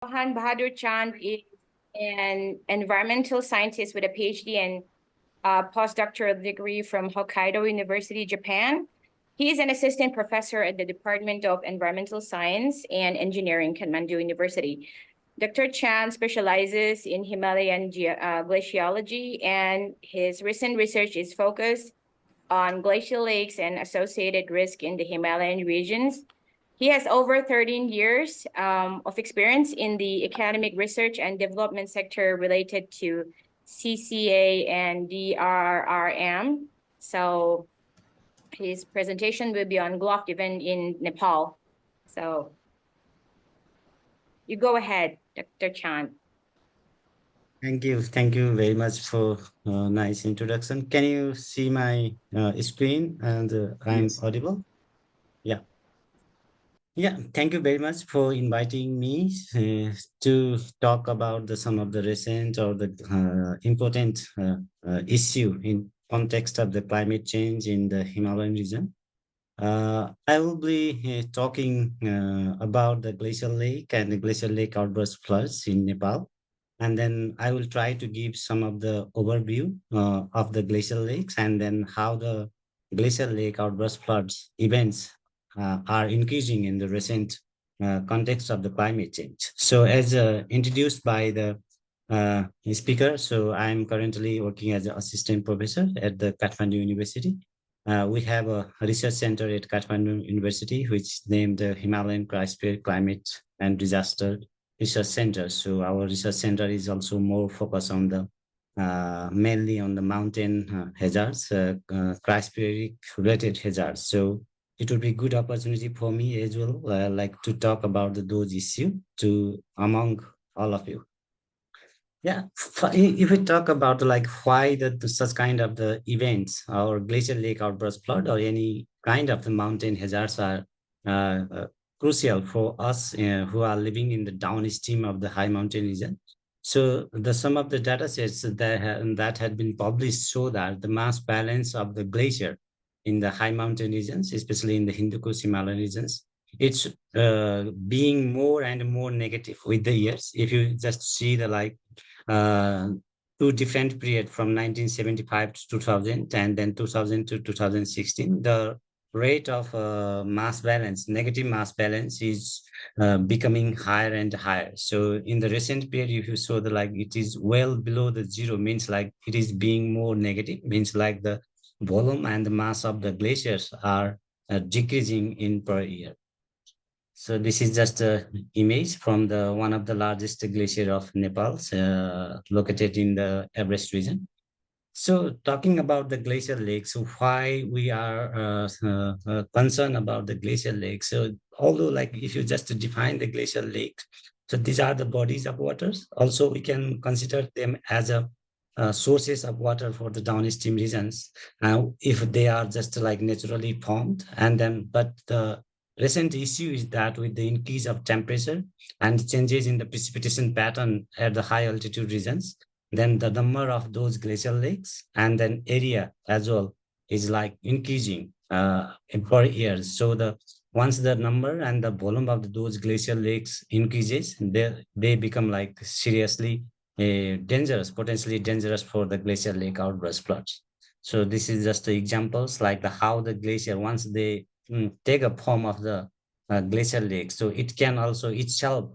Johan Bahadur Chand is an environmental scientist with a PhD and postdoctoral degree from Hokkaido University, Japan. He is an assistant professor at the Department of Environmental Science and Engineering, Kathmandu University. Dr. Chan specializes in Himalayan glaciology, and his recent research is focused on glacial lakes and associated risk in the Himalayan regions. He has over 13 years of experience in the academic research and development sector related to CCA and DRRM. So his presentation will be on Glock event in Nepal. So you go ahead, Dr. Chan. Thank you. Thank you very much for nice introduction. Can you see my screen and I'm Yes. audible? Yeah. Yeah. Thank you very much for inviting me to talk about some of the recent or the important issue in context of the climate change in the Himalayan region. I will be talking about the glacial lake and the glacial lake outburst floods in Nepal. And then I will try to give some of the overview of the glacial lakes and then how the glacial lake outburst floods events are increasing in the recent context of the climate change. So as introduced by the speaker, so I'm currently working as an assistant professor at the Kathmandu University. We have a research center at Kathmandu University, which is named the Himalayan Cryosphere Climate and Disaster Research Center. So our research center is also more focused on the mainly on the mountain hazards, cryospheric related hazards. So it would be good opportunity for me as well, like to talk about those issues to among all of you. Yeah, if we talk about like why such kind of the events or glacial lake outburst flood or any kind of the mountain hazards are crucial for us who are living in the downstream of the high mountain region. So the some of the data sets that had been published show that the mass balance of the glacier in the high mountain regions, especially in the Hindu Kush Himalayan regions, it's being more and more negative with the years. If you just see the like uh, two different periods from 1975 to 2000 and then 2000 to 2016, the rate of mass balance, negative mass balance is becoming higher and higher. So in the recent period, if you saw the like it is well below the zero, means like it is being more negative, means like the volume and the mass of the glaciers are decreasing in per year. So this is just a image from the one of the largest glacier of Nepal, located in the Everest region. So talking about the glacial lakes, so why we are concerned about the glacial lakes. So although like if you just define the glacial lake, so these are the bodies of waters. Also, we can consider them as a sources of water for the downstream regions. If they are just like naturally formed, and then but the recent issue is that with the increase of temperature and changes in the precipitation pattern at the high altitude regions, then the number of those glacial lakes and then area as well is like increasing per year. So the once the number and the volume of those glacial lakes increases, they become like seriously dangerous, potentially dangerous for the glacial lake outburst floods. So this is just the examples like the how the glacier once they take a form of the glacial lake, so it can also itself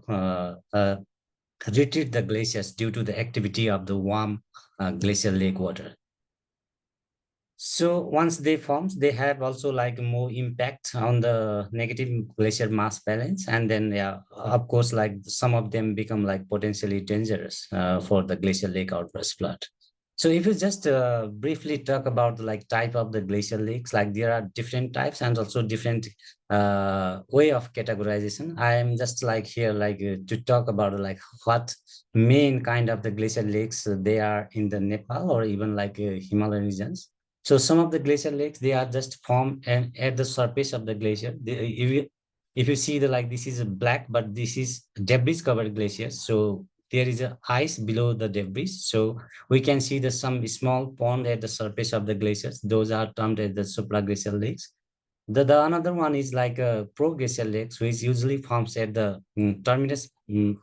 retreat the glaciers due to the activity of the warm glacial lake water. So once they form, they have also like more impact on the negative glacier mass balance, and then yeah, of course, like some of them become like potentially dangerous for the glacial lake outburst flood. So if you just briefly talk about like type of the glacial lakes, like there are different types and also different way of categorization. I am just like here like to talk about like what main kind of the glacial lakes they are in the Nepal or even like Himalayan regions. So some of the glacial lakes, they are just formed and at the surface of the glacier. If you see the like this is a black, but this is debris covered glaciers. So there is a ice below the debris. So we can see the some small pond at the surface of the glaciers. Those are termed as the supraglacial lakes. The another one is like a pro-glacial lakes, which usually forms at the terminus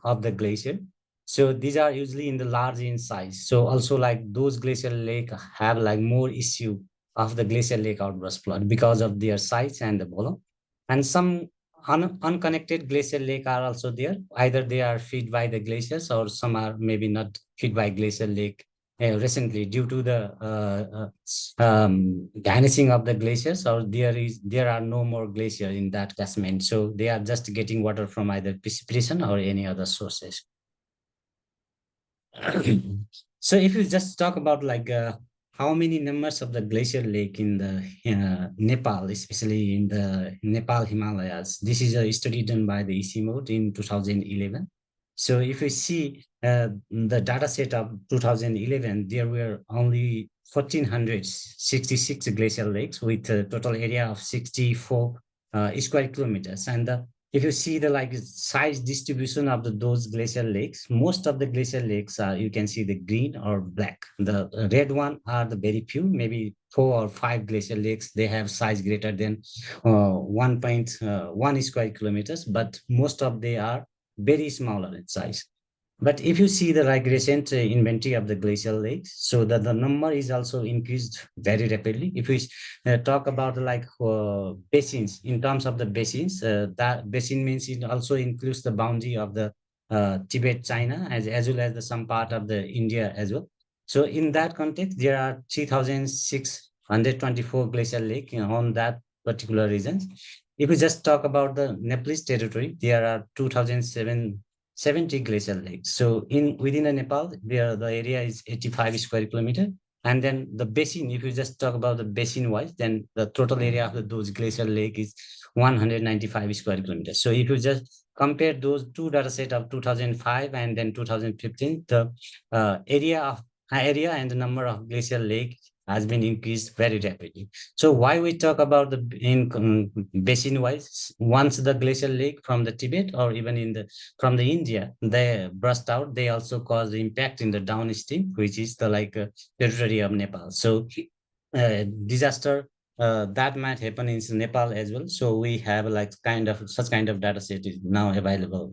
of the glacier. So these are usually in the large in size. So also like those glacial lake have like more issue of the glacial lake outburst flood because of their size and the volume. And some unconnected glacial lake are also there. Either they are fed by the glaciers or some are maybe not fed by glacial lake recently due to the vanishing of the glaciers, or there are no more glacier in that catchment, so they are just getting water from either precipitation or any other sources. So if you just talk about like how many numbers of the glacier lake in the Nepal, especially in the Nepal Himalayas, this is a study done by the ECMOD in 2011. So if you see the data set of 2011, there were only 1,466 glacial lakes with a total area of 64 square kilometers. And if you see the like size distribution of those glacial lakes, most of the glacial lakes are, you can see the green or black. The red one are the very few, maybe 4 or 5 glacial lakes. They have size greater than 1.1 square kilometers, but most of they are very smaller in size. But if you see the like recent inventory of the glacial lakes, so that the number is also increased very rapidly. If we talk about like basins, in terms of the basins, that basin means it also includes the boundary of the Tibet, China, as well as the some part of the India as well. So in that context, there are 3,624 glacial lake on that particular region. If we just talk about the Nepalese territory, there are 2,770 glacial lakes. So in within the Nepal, there the area is 85 square kilometer. And then the basin, if you just talk about the basin wise, then the total area of those glacial lake is 195 square kilometers. So if you just compare those two data set of 2005 and then 2015, the area and the number of glacial lake has been increased very rapidly. So why we talk about the in basin wise, once the glacial lake from the Tibet or even in the from the India, they burst out, they also cause the impact in the downstream, which is the like territory of Nepal. So disaster that might happen in Nepal as well. So we have like kind of such kind of data set is now available.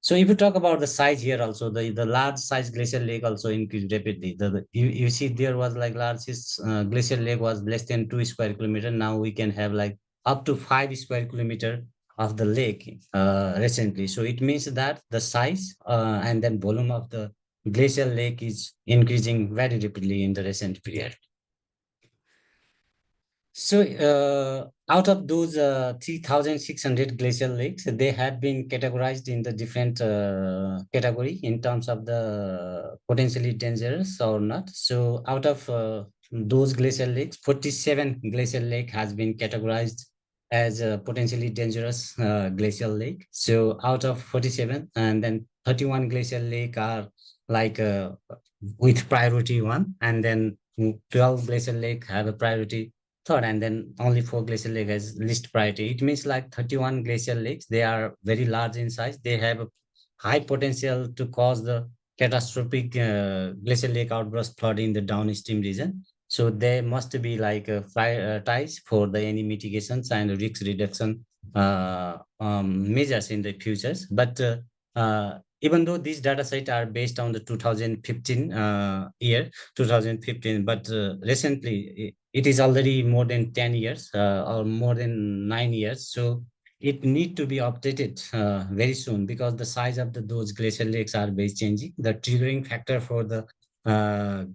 So if you talk about the size here also, the large size glacial lake also increased rapidly. You see there was like largest glacial lake was less than 2 square kilometer. Now we can have like up to 5 square kilometer of the lake recently. So it means that the size and then volume of the glacial lake is increasing very rapidly in the recent period. So, out of those 3,600 glacial lakes, they have been categorized in the different category in terms of the potentially dangerous or not. So, out of those glacial lakes, 47 glacial lake has been categorized as a potentially dangerous glacial lake. So, out of 47, and then 31 glacial lake are like with priority one, and then 12 glacial lake have a priority third, and then only 4 glacial lake has least priority. It means like 31 glacial lakes, they are very large in size. They have a high potential to cause the catastrophic glacial lake outburst flood in the downstream region. So they must be like prioritized for the any mitigations and risk reduction measures in the futures. But even though these data sets are based on the 2015 year, 2015, but recently it is already more than 10 years or more than 9 years. So it need to be updated very soon because the size of those glacial lakes are very changing. The triggering factor for the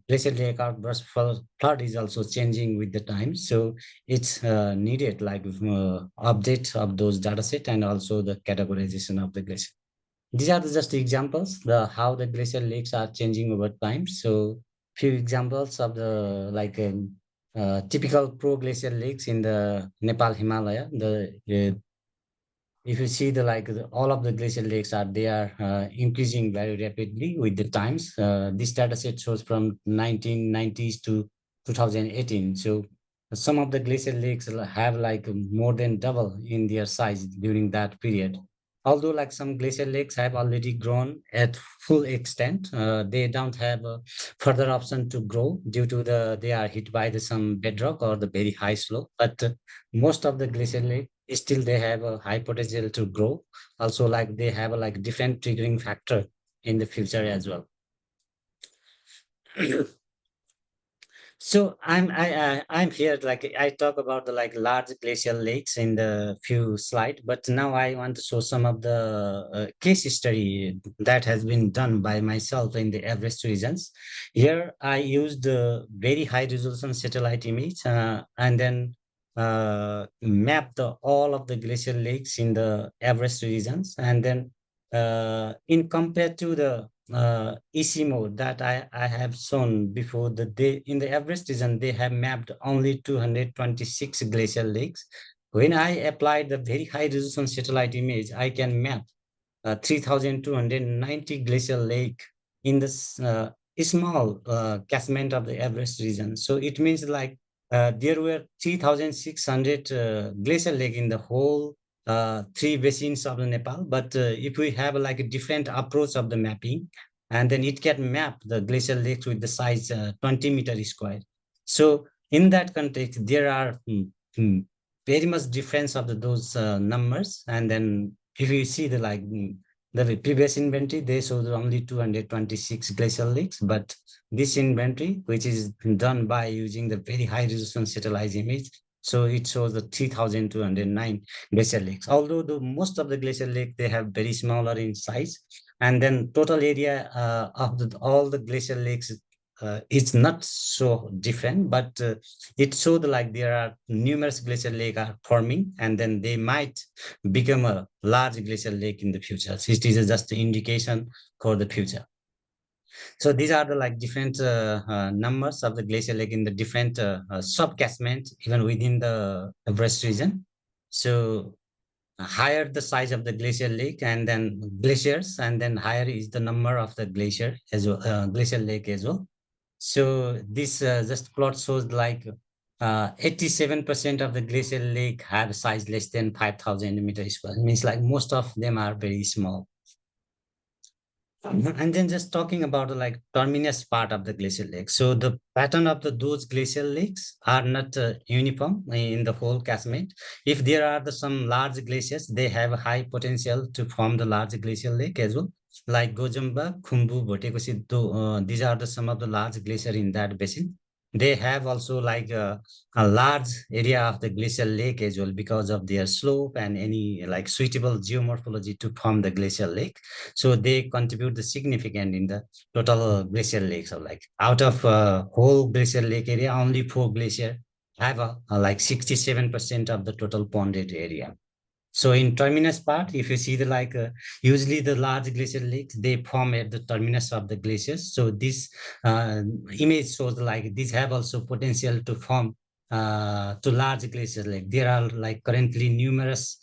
glacial lake outburst flood is also changing with the time. So it's needed like update of those data set and also the categorization of the glacier. These are just examples the how the glacial lakes are changing over time. So few examples of the like typical pro-glacial lakes in the Nepal Himalaya. If you see the like all of the glacial lakes are they are increasing very rapidly with the times. This data set shows from 1990s to 2018. So some of the glacial lakes have like more than double in their size during that period. although like some glacial lakes have already grown at full extent, they don't have a further option to grow due to they are hit by some bedrock or the very high slope. But most of the glacial lake still they have a high potential to grow. Also, like they have a like different triggering factor in the future as well. So I'm here like I talk about the like large glacial lakes in the few slide, but now I want to show some of the case study that has been done by myself in the Everest regions. Here I used the very high resolution satellite image and then map all of the glacial lakes in the Everest regions, and then in compared to the EC mode that I have shown before, that they in the Everest region they have mapped only 226 glacial lakes. When I applied the very high resolution satellite image, I can map 3,290 glacial lake in this small catchment of the Everest region. So it means like there were 3,600 glacial lake in the whole three basins of the Nepal. But if we have like a different approach of the mapping, and then it can map the glacial lakes with the size 20-meter square. So in that context, there are very much difference of those numbers. And then if you see the previous inventory, they showed only 226 glacial lakes, but this inventory, which is done by using the very high resolution satellite image, so it shows the 3,209 glacial lakes. Although the most of the glacial lake they have very smaller in size, and then total area of all the glacial lakes is not so different, but it showed like there are numerous glacial lake are forming, and then they might become a large glacial lake in the future. So it is just an indication for the future. So these are the like different numbers of the glacial lake in the different subcatchment even within the Everest region. So higher the size of the glacial lake and then glaciers, and then higher is the number of the glacier as well, glacial lake as well. So this just plot shows like 87% of the glacial lake have size less than 5,000 meters square. It means like most of them are very small. And then just talking about the like terminus part of the glacial lake. So the pattern of those glacial lakes are not uniform in the whole catchment. If there are some large glaciers, they have a high potential to form the large glacial lake as well. Like Gojamba, Khumbu, Bhotekoshi, these are some of the large glacier in that basin. They have also like a large area of the glacial lake as well because of their slope and any like suitable geomorphology to form the glacial lake. So they contribute the significant in the total glacial lakes. So like out of whole glacial lake area, only 4 glacier have like 67% of the total ponded area. So in terminus part, if you see usually the large glacial lakes, they form at the terminus of the glaciers. So this uh, image shows like these have also potential to form to large glacial lake. There are like currently numerous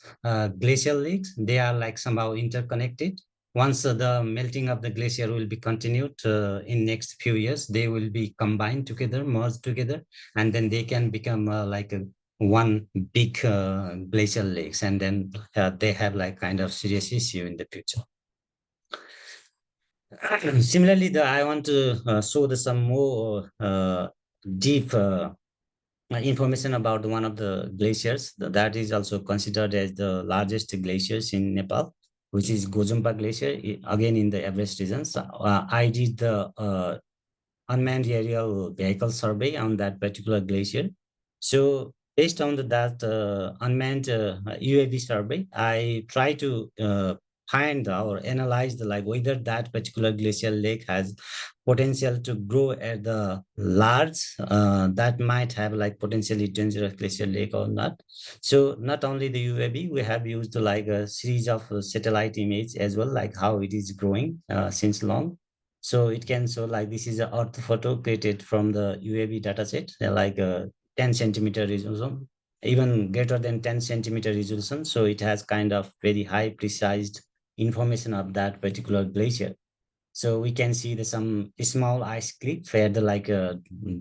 glacial lakes. They are like somehow interconnected. Once the melting of the glacier will be continued in next few years, they will be combined together, merged together, and then they can become like a one big glacial lakes, and then they have like kind of serious issue in the future. Similarly, I want to show some more deep information about one of the glaciers that is also considered as the largest glaciers in Nepal, which is Gojumpa Glacier, again in the Everest region. So, I did the unmanned aerial vehicle survey on that particular glacier. So based on that unmanned UAV survey, I try to find or analyze like whether that particular glacial lake has potential to grow at the large that might have like potentially dangerous glacial lake or not. So not only the UAV, we have used like a series of satellite image as well, like how it is growing since long. So it can show like this is an earth photo created from the UAV dataset, like a 10 centimeter resolution, even greater than 10 centimeter resolution. So it has kind of very high precise information of that particular glacier. So we can see some small ice cliff where the like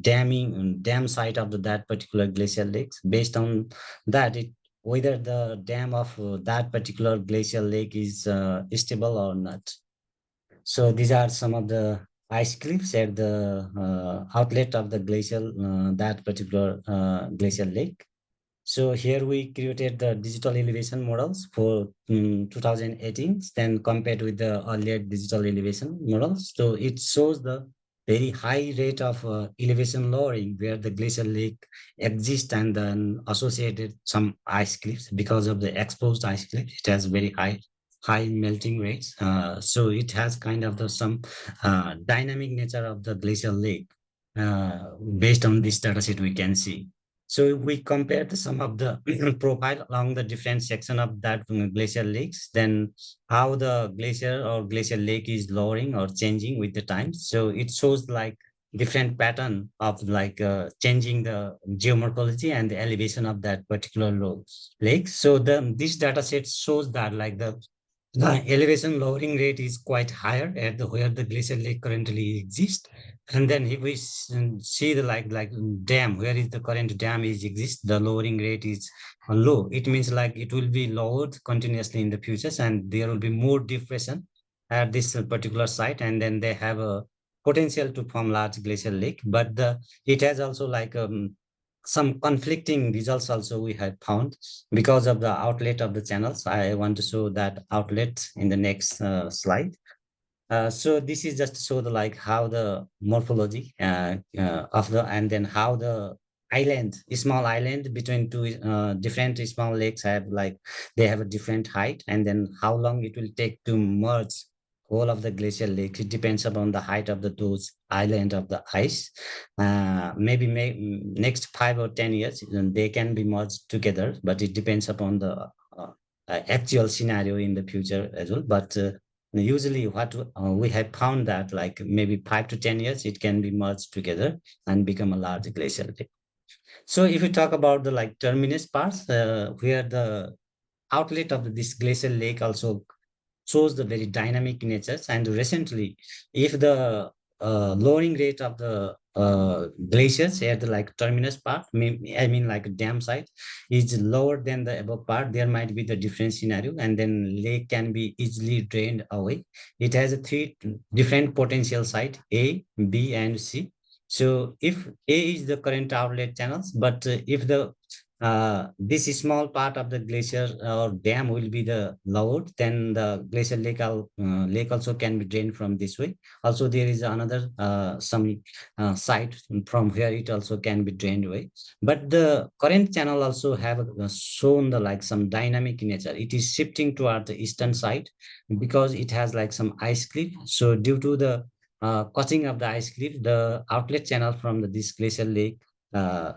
dam site of that particular glacial lakes. Based on that, it whether the dam of that particular glacial lake is stable or not. So these are some of the ice cliffs at the outlet of the glacial, that particular glacial lake. So here we created the digital elevation models for 2018, then compared with the earlier digital elevation models. So it shows the very high rate of elevation lowering where the glacial lake exists, and then associated some ice cliffs because of the exposed ice cliff. It has very high melting rates. So it has kind of the some dynamic nature of the glacial lake. Based on this data set, we can see. So if we compared some of the profile along the different section of that glacial lakes, then how the glacier or glacial lake is lowering or changing with the time. So it shows like different pattern of like changing the geomorphology and the elevation of that particular lake. So this data set shows that like the elevation lowering rate is quite higher at the where the glacial lake currently exists. And then if we see the like dam, where is the current dam is exists, the lowering rate is low. It means like it will be lowered continuously in the futures, and there will be more depression at this particular site, and then they have a potential to form large glacial lake. But it has also like some conflicting results also we had found because of the outlet of the channels. I want to show that outlet in the next slide. So this is just to show the like how the morphology of the, and then how the island, small island between two different small lakes have like they have a different height, and then how long it will take to merge all of the glacial lakes. It depends upon the height of the those island of the ice. Maybe next 5 or 10 years they can be merged together, but it depends upon the actual scenario in the future as well. But usually what we have found that like maybe 5 to 10 years it can be merged together and become a large glacial lake. So if you talk about the like terminus parts, where the outlet of this glacial lake also shows the very dynamic natures. And recently, if the lowering rate of the glaciers at the like terminus part, I mean like dam site, is lower than the above part, there might be the different scenario, and then lake can be easily drained away. It has a three different potential site, A, B, and C. So if A is the current outlet channels, but if the this small part of the glacier or dam will be the lowered, then the glacial lake also can be drained from this way. Also, there is another some site from where it also can be drained away. But the current channel also have shown the like some dynamic nature. It is shifting toward the eastern side because it has like some ice cliff. So due to the cutting of the ice cliff, the outlet channel from this glacial lake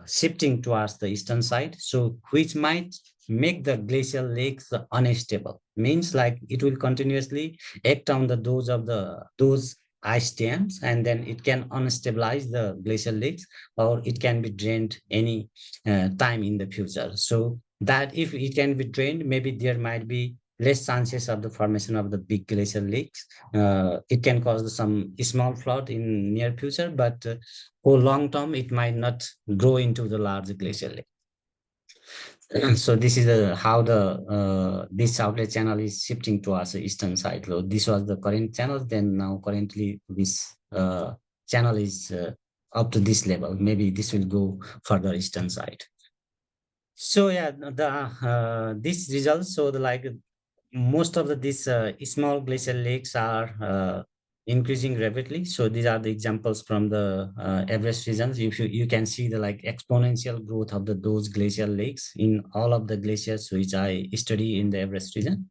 shifting towards the eastern side, so which might make the glacial lakes unstable. Means like it will continuously act on the those ice dams, and then it can unstabilize the glacial lakes, or it can be drained any time in the future. So that if it can be drained, maybe there might be less chances of the formation of the big glacial lakes. It can cause some small flood in near future, but for long term, it might not grow into the large glacial lake. So this is how the this outlet channel is shifting towards the eastern side. So this was the current channel. Then now currently this channel is up to this level. Maybe this will go further eastern side. So yeah, the this results. So the like most of these small glacial lakes are increasing rapidly. So these are the examples from the Everest regions. If you can see the like exponential growth of those glacial lakes in all of the glaciers which I study in the Everest region.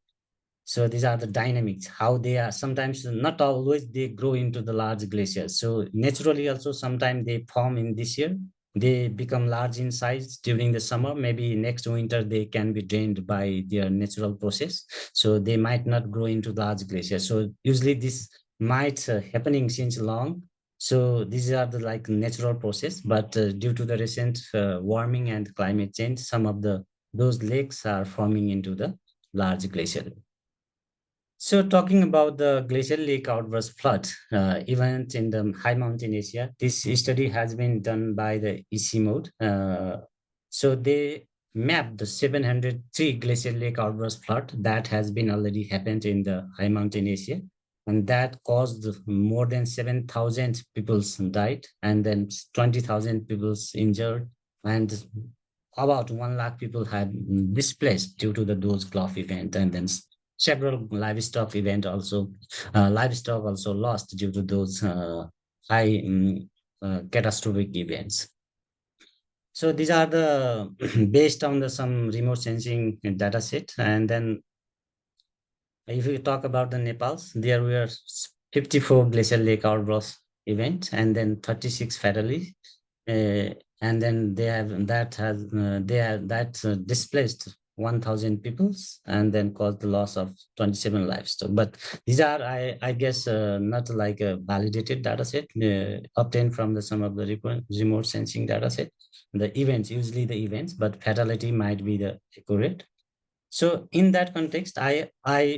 So these are the dynamics, how they are sometimes not always they grow into the large glaciers. So naturally also sometimes they form in this year. They become large in size during the summer. Maybe next winter they can be drained by their natural process. So they might not grow into large glaciers. So usually this might happening since long. So these are the like natural process, but due to the recent warming and climate change, some of those lakes are forming into the large glacier. So talking about the glacial lake outburst flood event in the high mountain Asia, this study has been done by the EC mode. So they mapped the 703 glacial lake outburst flood that has been already happened in the high mountain Asia, and that caused more than 7,000 people died, and then 20,000 people injured, and about 1 lakh people had displaced due to the those Gulf event, and then several livestock also lost due to those high catastrophic events. So these are the based on the some remote sensing data set. And then if we talk about the Nepal's, there were 54 glacial lake outburst events and then 36 fatalities. And then they have that displaced 1,000 peoples and then caused the loss of 27 livestock. But these are, I guess, not like a validated data set obtained from the some of the remote sensing data set. The events, usually the events, but fatality might be the accurate. So in that context, I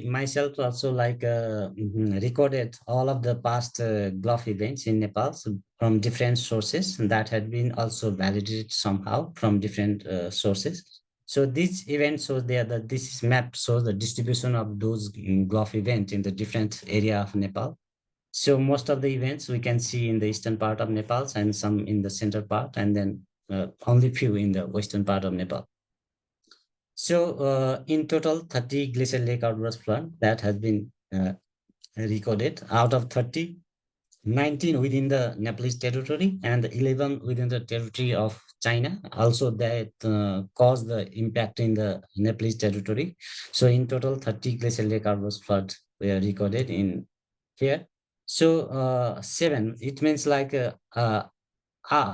myself also recorded all of the past Gulf events in Nepal, so from different sources that had been also validated somehow from different sources. So these events shows there that this map shows the distribution of those Gulf events in the different area of Nepal. So most of the events we can see in the eastern part of Nepal and some in the center part, and then only few in the western part of Nepal. So in total, 30 glacial lake outburst flood that has been recorded. Out of 30, 19 within the Nepalese territory and 11 within the territory of China. Also that caused the impact in the Nepalese territory. So in total, 30 glacial lake outburst flood were recorded in here. So seven, it means like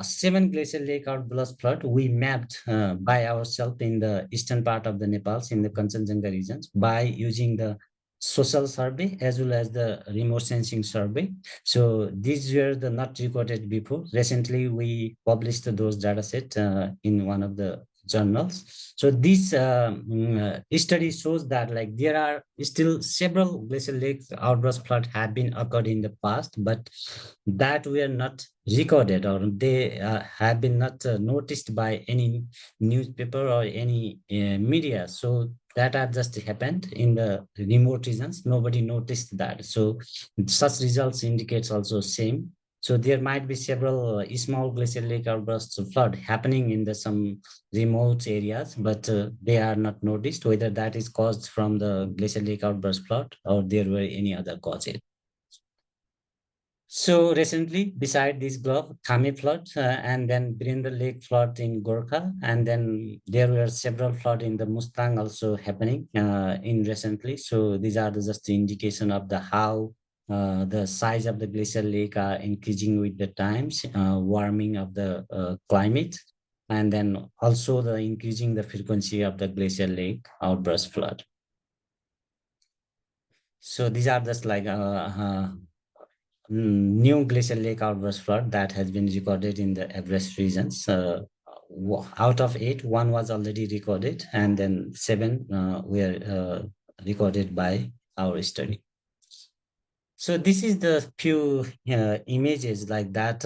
7 glacial lake outburst flood we mapped by ourselves in the eastern part of the Nepal in the Kanchenjunga regions by using the social survey as well as the remote sensing survey. So these were the not recorded before. Recently, we published those data set in one of the journals. So this study shows that like there are still several glacial lake outburst flood have been occurred in the past, but that were not recorded or they have been not noticed by any newspaper or any media. So that have just happened in the remote regions. Nobody noticed that. So such results indicates also same. So there might be several small glacial lake outbursts of flood happening in the some remote areas, but they are not noticed whether that is caused from the glacial lake outburst flood or there were any other causes. So recently, beside this glove, Thame flood and then Brinda Lake flood in Gorkha, and then there were several flood in the Mustang also happening in recently. So these are just the indication of the how the size of the glacial lake are increasing with the times, warming of the climate, and then also the increasing the frequency of the glacial lake outburst flood. So these are just like new glacial lake outburst flood that has been recorded in the Everest regions. Out of 8, 1 was already recorded, and then 7 were recorded by our study. So this is the few images like that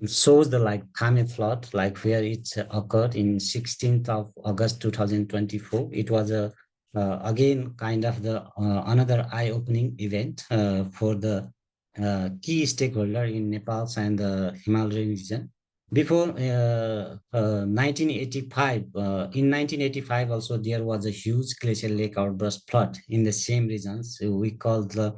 shows the like Kame flood, like where it occurred in 16th of August 2024. It was a again kind of the another eye-opening event for the key stakeholder in Nepal and the Himalayan region. Before 1985, in 1985 also there was a huge glacial lake outburst flood in the same regions. So we called the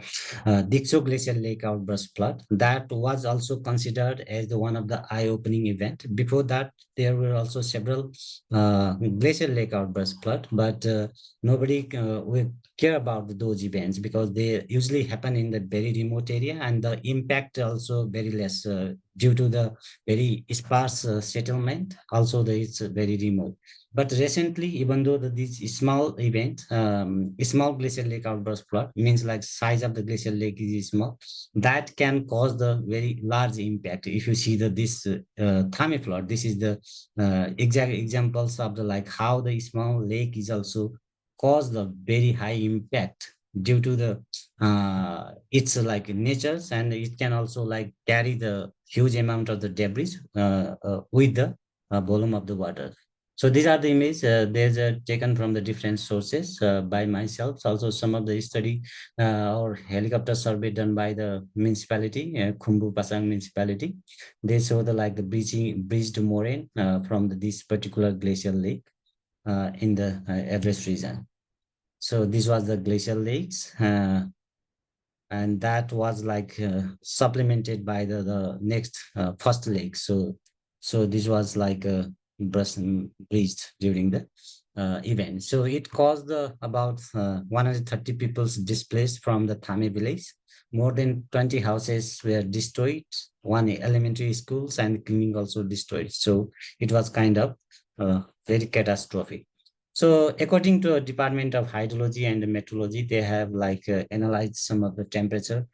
Dixo glacial lake outburst flood. That was also considered as the one of the eye-opening event. Before that, there were also several glacial lake outburst flood, but nobody will care about those events because they usually happen in the very remote area and the impact also very less due to the very sparse settlement. Also, it's very remote. But recently, even though this small event, small glacial lake outburst flood means like size of the glacial lake is small, that can cause the very large impact. If you see this Thame flood, this is the exact examples of the like how the small lake is also cause the very high impact due to the it's like natures, and it can also like carry the huge amount of the debris with the volume of the water. So these are the images. There's taken from the different sources by myself. Also, some of the study or helicopter survey done by the municipality, Khumbu Pasang municipality. They show the like the breached moraine from this particular glacial lake in the Everest region. So this was the glacial lakes. And that was like supplemented by the next first lake. So this was like breached during the event. So it caused about 130 people displaced from the Thame village. More than 20 houses were destroyed, one elementary schools and cleaning also destroyed. So it was kind of very catastrophic. So according to Department of Hydrology and Meteorology, they have like analyzed some of the temperature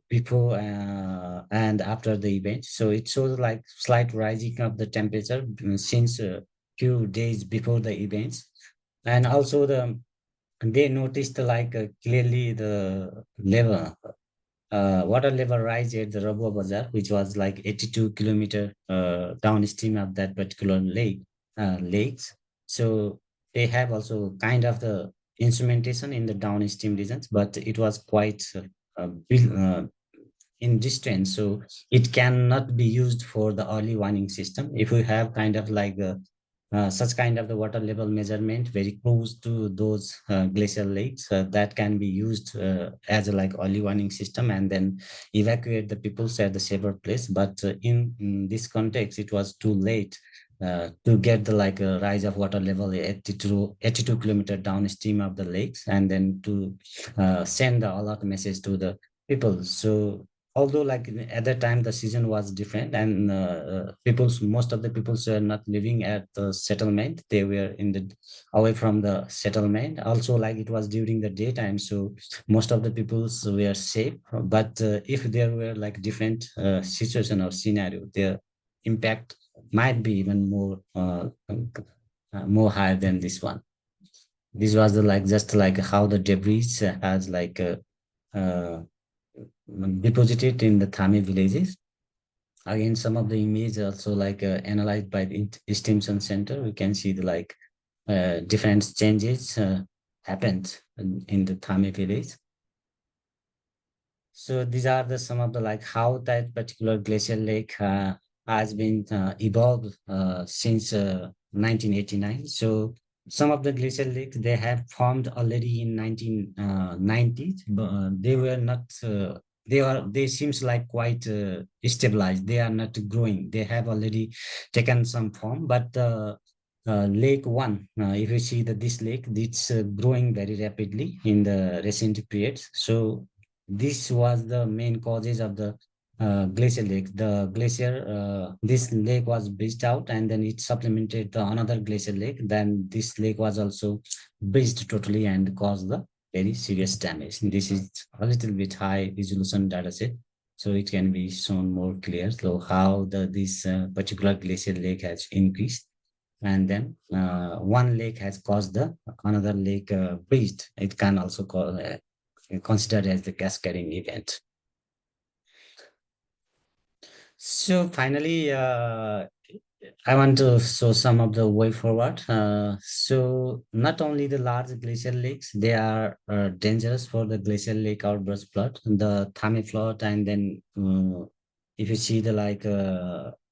before and after the event. So it shows like slight rising of the temperature since a few days before the events. And also they noticed like clearly the level water level rise at the Rabua Bazar, which was like 82 kilometer downstream of that particular lakes. So they have also kind of the instrumentation in the downstream regions, but it was quite big in distance. So it cannot be used for the early warning system. If we have kind of like such kind of the water level measurement very close to those glacial lakes that can be used as a like early warning system and then evacuate the people at the safer place. But in this context, it was too late to get the like rise of water level 82 kilometer downstream of the lakes and then to send the alert message to the people. So although like at that time the season was different and most of the people were not living at the settlement, they were in the away from the settlement. Also like it was during the daytime, so most of the peoples were safe. But if there were like different situation or scenario, their impact might be even more higher than this one. This was the, like just like how the debris has like uh, deposited in the Thami villages. Again, some of the images also like analyzed by the Stimson Center. We can see the like different changes happened in the Thami village. So these are the some of the like how that particular glacial lake has been evolved since 1989. So some of the glacial lakes they have formed already in 1990s, but they were not. They seems like quite stabilized. They are not growing. They have already taken some form, but lake one, if you see that this lake, it's growing very rapidly in the recent periods. So this was the main causes of the glacier lake. The glacier, this lake was breached out and then it supplemented the another glacier lake. Then this lake was also breached totally and caused the very serious damage. This is a little bit high resolution data set, so it can be shown more clear. So how this particular glacier lake has increased, and then one lake has caused the another lake breached. It can also cause considered as the cascading event. So finally, I want to show some of the way forward. So not only the large glacial lakes, they are dangerous for the glacial lake outburst flood, the Thami flood, and then if you see the like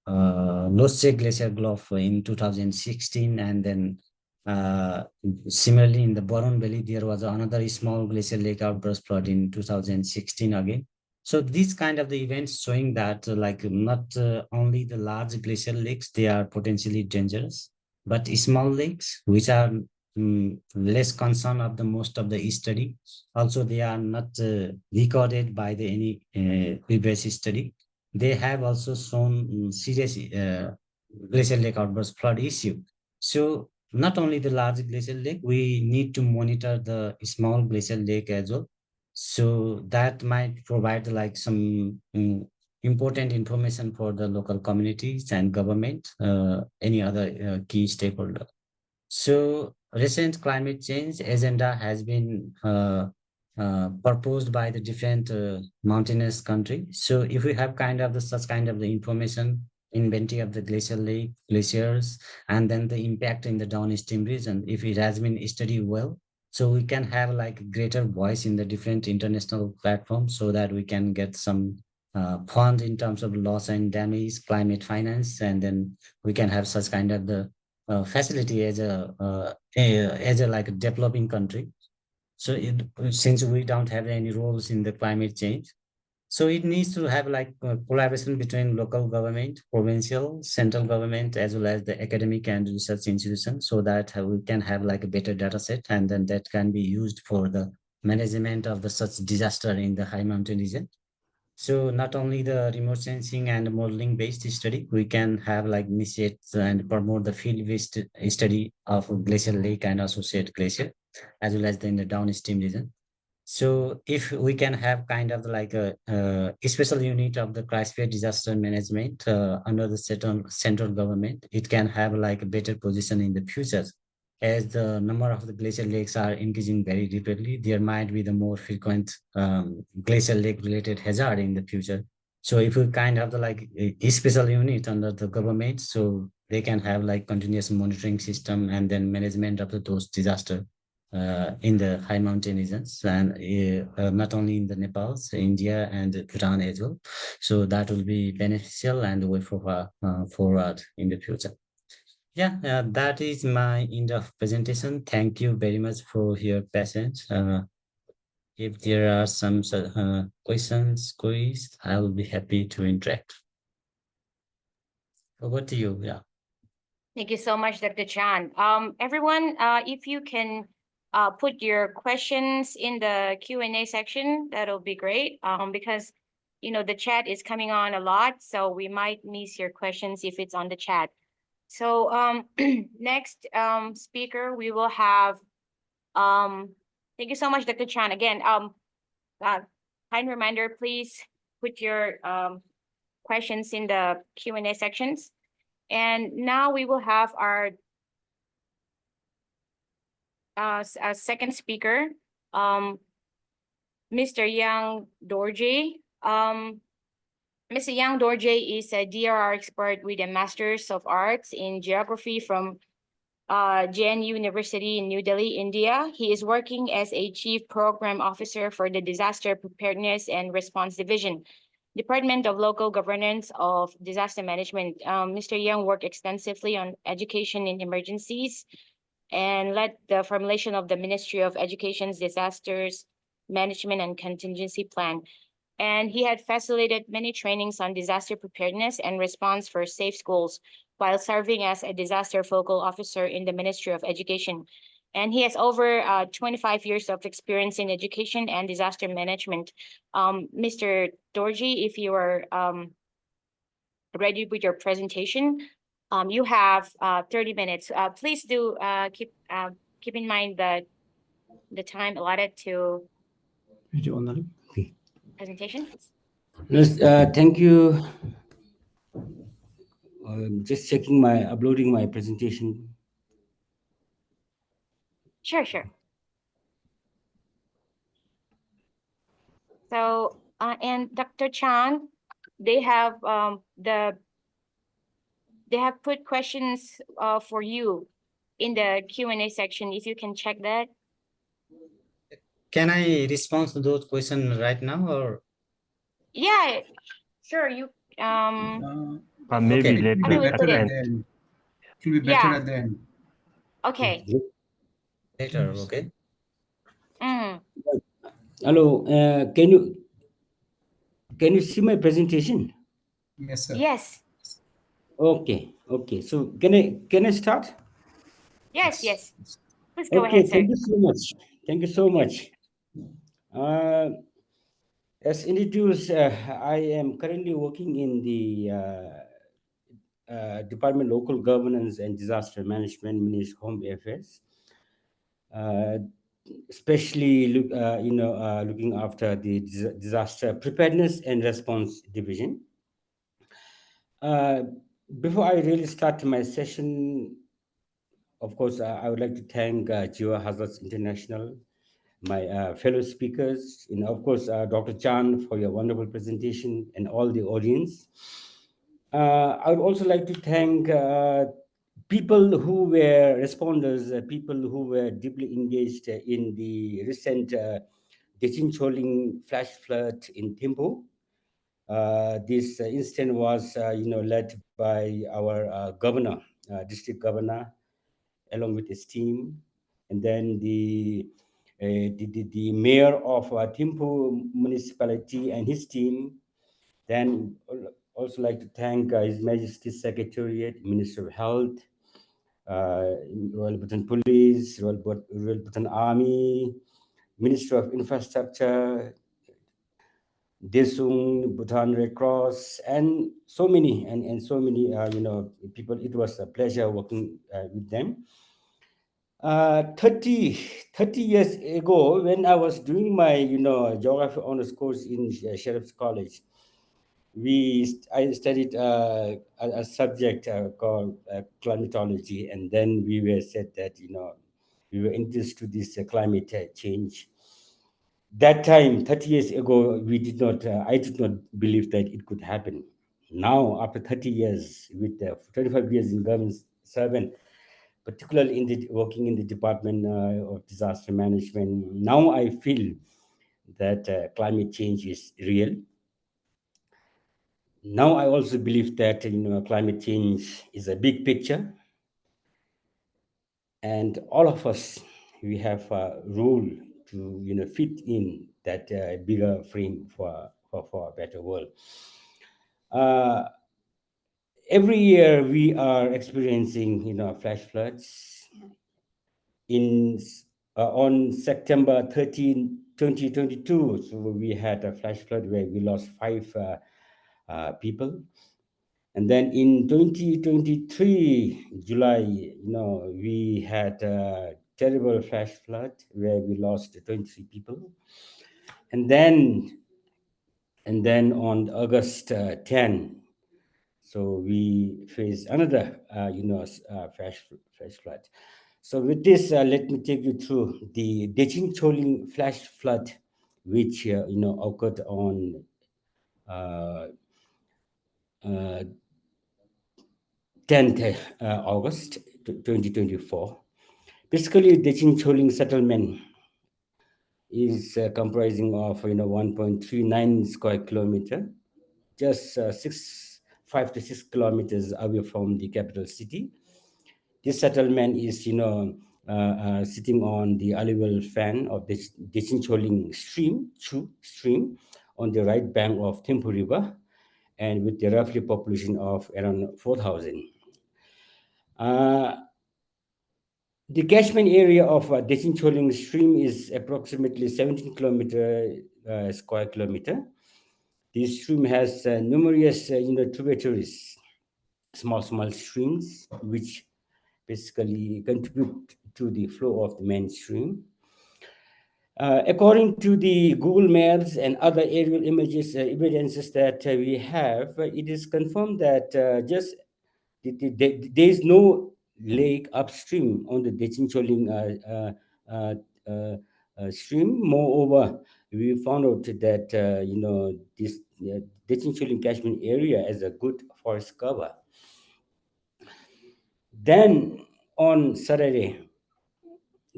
Lhotse Glacier Gulf in 2016, and then uh, similarly in the Boron Valley, there was another small glacial lake outburst flood in 2016 again. So these kind of the events showing that like not only the large glacial lakes, they are potentially dangerous, but small lakes, which are less concern of the most of the study. Also, they are not recorded by the any previous study. They have also shown serious glacial lake outburst flood issue. So not only the large glacial lake, we need to monitor the small glacial lake as well. So that might provide like some important information for the local communities and government, any other key stakeholder. So recent climate change agenda has been proposed by the different mountainous country. So if we have kind of such kind of the information inventory of the glacial lake, glaciers, and then the impact in the downstream region. If it has been studied well, so we can have like greater voice in the different international platforms so that we can get some fund in terms of loss and damage, climate finance, and then we can have such kind of the facility as a like a developing country. So since we don't have any roles in the climate change, so it needs to have like collaboration between local government, provincial, central government, as well as the academic and research institutions, so that we can have like a better data set, and then that can be used for the management of the such disaster in the high mountain region. So not only the remote sensing and modeling based study, we can have like initiate and promote the field based study of glacial lake and associated glacier, as well as in the downstream region. So if we can have kind of like a special unit of the cryosphere disaster management under the central government, it can have like a better position in the future. As the number of the glacial lakes are increasing very rapidly, there might be the more frequent glacial lake related hazard in the future. So if we kind of the like a special unit under the government, so they can have like continuous monitoring system and then management of those disaster in the high mountain regions, and not only in the Nepal, so India and Bhutan as well. So that will be beneficial and way forward in the future. Yeah, that is my end of presentation. Thank you very much for your patience. If there are some questions, quiz, I will be happy to interact. Over to you. Yeah. Thank you so much, Dr. Chan. Everyone, if you can put your questions in the Q&A section, that'll be great. Because the chat is coming on a lot, so we might miss your questions if it's on the chat. So next speaker we will have. Thank you so much, Dr. Chan. Again, kind reminder, please put your questions in the Q&A sections. And now we will have our second speaker, Mr. Yang Dorje. Mr. Yang Dorje is a DRR expert with a Master's of Arts in Geography from JNU University in New Delhi, India. He is working as a Chief Program Officer for the Disaster Preparedness and Response Division, Department of Local Governance of Disaster Management. Mr. Young worked extensively on education in emergencies and led the formulation of the Ministry of Education's Disasters Management and Contingency Plan. And he had facilitated many trainings on disaster preparedness and response for safe schools while serving as a disaster focal officer in the Ministry of Education. And he has over 25 years of experience in education and disaster management. Mr. Dorji, if you are ready with your presentation, you have 30 minutes. Please do keep in mind the time allotted to presentation. Yes, thank you. Just checking uploading my presentation. Sure. So, and Dr. Chan, they have put questions for you in the Q&A section. If you can check that. Can I respond to those questions right now, or? Yeah, sure. You maybe Okay. later. I will put it. Then. It will be better at the end. Okay. Later, okay. Hello, can you see my presentation? Yes, sir. Yes. Okay. So can I start? Yes. Please go Okay. ahead, sir. Thank you so much. As introduced, I am currently working in the Department of Local Governance and Disaster Management, Ministry of Home Affairs, especially looking after the Disaster Preparedness and Response Division. Before I really start my session, of course, I would like to thank Jiwa Hazards International, my fellow speakers, and of course, Dr. Chan for your wonderful presentation and all the audience. I would also like to thank people who were responders, people who were deeply engaged in the recent Dechincholing flash flood in Thimphu. This incident was, led by our governor, district governor, along with his team, and then the mayor of Thimphu municipality and his team. Then also like to thank His Majesty's Secretariat, Minister of Health, Royal Bhutan Police, Royal Bhutan Army, Minister of Infrastructure, Desung, Bhutan Red Cross, and so many, and so many, people. It was a pleasure working with them. 30 years ago, when I was doing my, geography honors course in Sheriff's College, I studied a subject called climatology, and then we were said that we were introduced to this climate change. That time, 30 years ago, I did not believe that it could happen. Now, after 30 years, with 25 years in government servant, particularly working in the Department of Disaster Management, now I feel that climate change is real. Now I also believe that climate change is a big picture, and all of us, we have a role to fit in that bigger frame for a better world. Every year we are experiencing flash floods. On September 13, 2022, so we had a flash flood where we lost 5 people. And then in 2023, July, we had a terrible flash flood where we lost 23 people. And then on August 10, so we faced another, flash flood. So with this, let me take you through the Dechincholing flash flood, which occurred on 10th August 2024. Basically, Dechincholing settlement is comprising of 1.39 square kilometer, just 5 to 6 kilometers away from the capital city. This settlement is sitting on the alluvial fan of the Dechincholing stream, Chu stream, on the right bank of Thimphu River, and with the roughly population of around 4,000. The catchment area of Dechincholing stream is approximately 17 square kilometer. This stream has numerous tributaries, small streams, which basically contribute to the flow of the main stream. According to the Google Maps and other aerial images, evidences that we have, it is confirmed that just there is no lake upstream on the Dechincholing stream. Moreover, we found out that this Dechincholing catchment area has a good forest cover. Then on Saturday,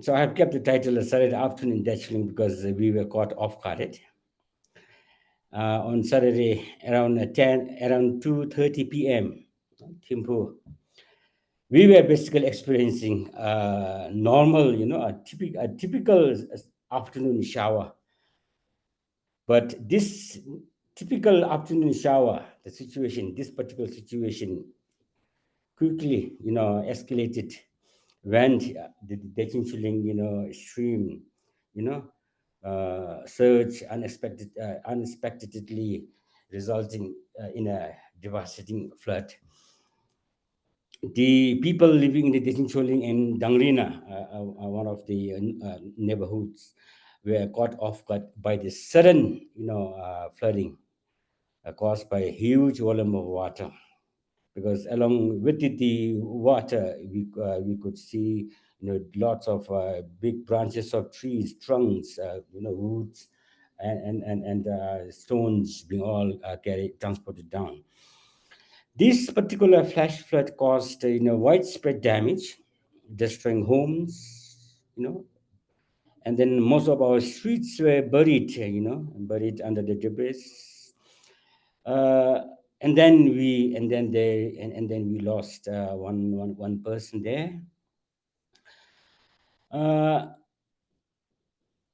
so I have kept the title of Saturday afternoon Dechincholing because we were caught off guard. On Saturday around 2:30 p.m. Thimphu, we were basically experiencing normal, a typical afternoon shower. But this typical afternoon shower, this particular situation quickly, escalated when the Dechincholing, stream, surge unexpectedly, resulting in a devastating flood. The people living in the Dechincholing and Dangrina, one of the neighborhoods, were caught off guard by the sudden, flooding caused by a huge volume of water. Because along with the water, we could see, lots of big branches of trees, trunks, roots, and stones being all transported down. This particular flash flood caused, widespread damage, destroying homes, and then most of our streets were buried, buried under the debris. And then we lost one person there.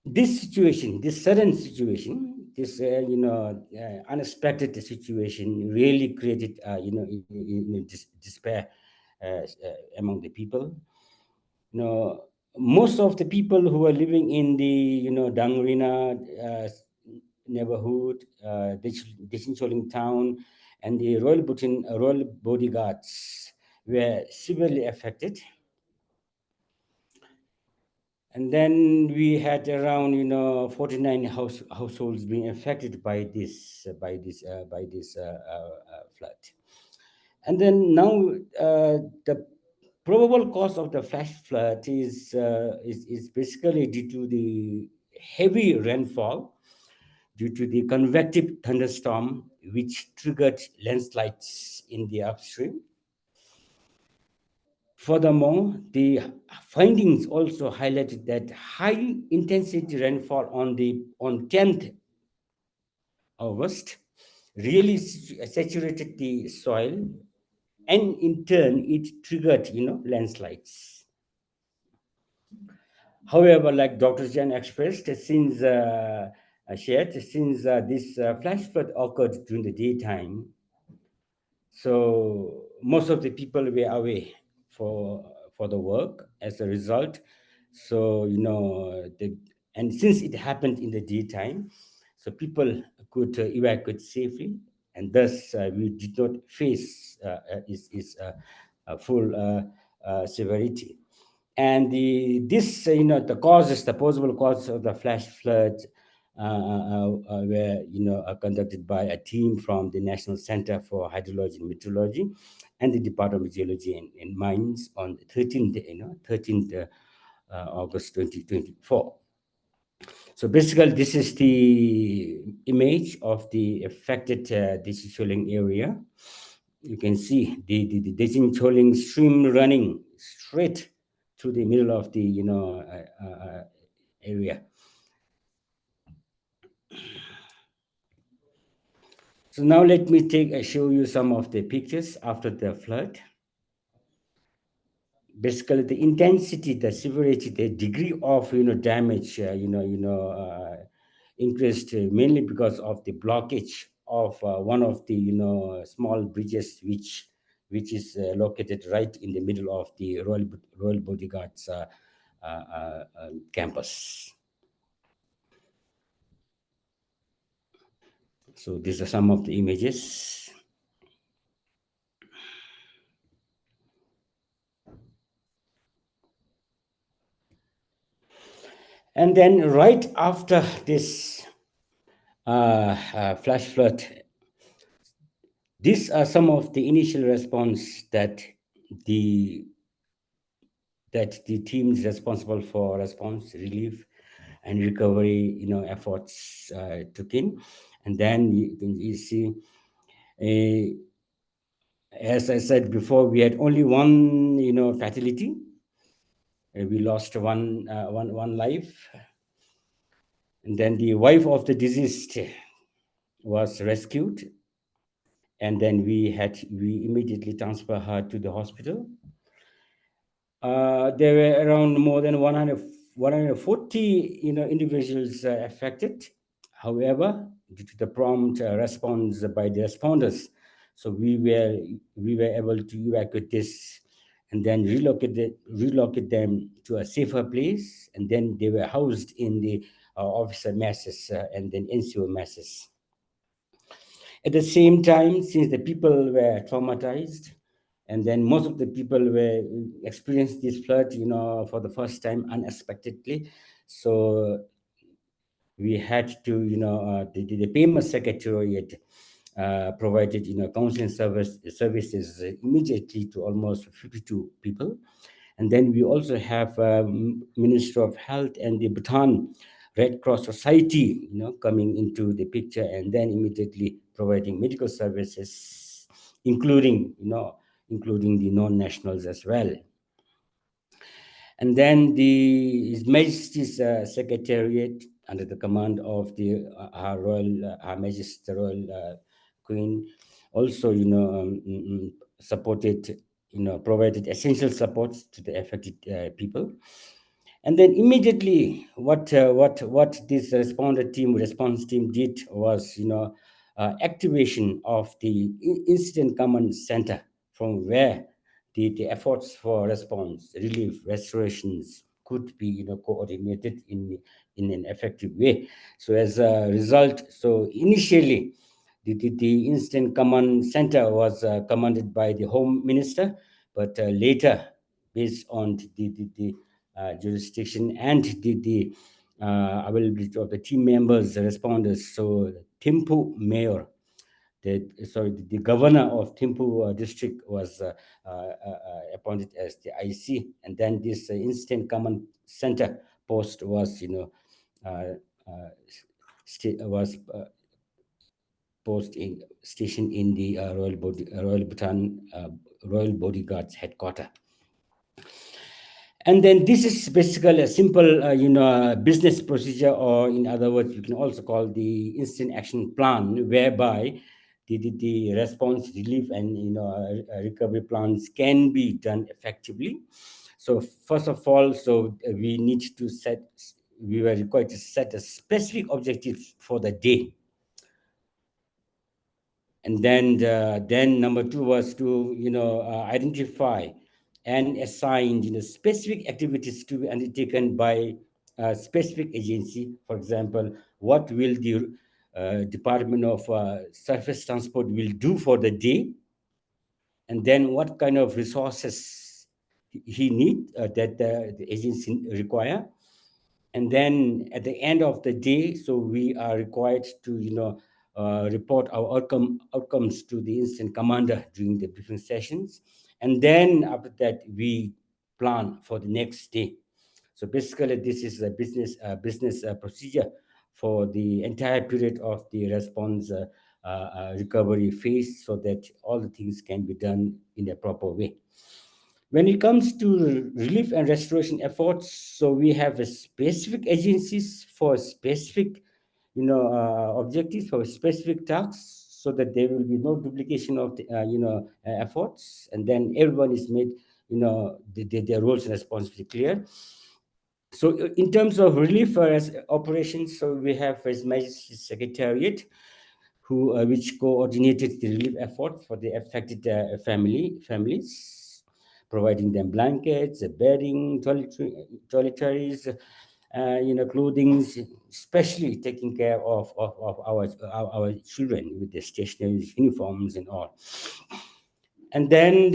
This situation, this sudden situation, this unexpected situation, really created despair among the people. Most of the people who were living in the Dangrina neighborhood, Desincholing town, and the Royal Bhutan Royal Bodyguards were severely affected. And then we had around 49 households being affected by this flood. And then now the probable cause of the flash flood is basically due to the heavy rainfall due to the convective thunderstorm, which triggered landslides in the upstream. Furthermore, the findings also highlighted that high intensity rainfall on 10th August really saturated the soil, and in turn it triggered landslides. However, like Dr. Jan expressed, since this flash flood occurred during the daytime, so most of the people were away for the work as a result. So and since it happened in the daytime, so people could evacuate safely, and thus we did not face its full severity. And the possible causes of the flash flood were conducted by a team from the National Center for Hydrology and Meteorology and the Department of Geology and Mines on the 13th August 2024. So basically, this is the image of the affected Desincholing area. You can see the Desincholing stream running straight through the middle of the area. So now let me show you some of the pictures after the flood. Basically, the intensity, the severity, the degree of damage, increased mainly because of the blockage of one of the small bridges, which is located right in the middle of the Royal Bodyguards campus. So these are some of the images. And then right after this flash flood, these are some of the initial response that the teams responsible for response, relief, and recovery, efforts took in. And then you see, as I said before, we had only one, fatality. We lost one life. And then the wife of the deceased was rescued. And then we immediately transferred her to the hospital. There were around more than 140 individuals affected. However, due to the prompt response by the responders, so we were able to evacuate this and then relocate them to a safer place, and then they were housed in the officer messes and then NCO messes. At the same time, since the people were traumatized, and then most of the people were experienced this flood, for the first time unexpectedly. So we had to, the payment secretariat provided, counseling services immediately to almost 52 people. And then we also have Ministry of Health and the Bhutan Red Cross Society, coming into the picture, and then immediately providing medical services including the non-nationals as well. And then His Majesty's Secretariat, under the command of the Her Majesty Royal Queen, also supported, provided essential support to the affected people. And then immediately, what this response team did was, activation of the incident command center, from where the efforts for response, relief, restorations could be, coordinated in an effective way. So as a result, so initially, the incident command center was commanded by the Home Minister, but later, based on the jurisdiction and the availability of the team members, the responders. So Thimphu Mayor, the governor of Thimphu district was appointed as the IC, and then this incident command center post was, stationed in the Royal Bodyguards headquarters. And then this is basically a simple, business procedure, or in other words, you can also call the instant action plan, whereby the response, relief, and recovery plans can be done effectively. So first of all, we were required to set a specific objective for the day. And then number two was to identify and assign specific activities to be undertaken by a specific agency. For example, what will the Department of Surface Transport will do for the day, and then what kind of resources he need that the agency require. And then at the end of the day, so we are required to report our outcomes to the incident commander during the briefing sessions. And then after that, we plan for the next day. So basically, this is a business procedure for the entire period of the response recovery phase, so that all the things can be done in a proper way. When it comes to relief and restoration efforts, so we have a specific agencies for specific, objectives, for specific tasks, so that there will be no duplication of the, efforts, and then everyone is made, their roles and responsibility clear. So in terms of relief operations, so we have His Majesty's Secretariat, which coordinated the relief efforts for the affected families, providing them blankets, bedding, toiletries, clothing, especially taking care of our children with their stationery, uniforms, and all. And then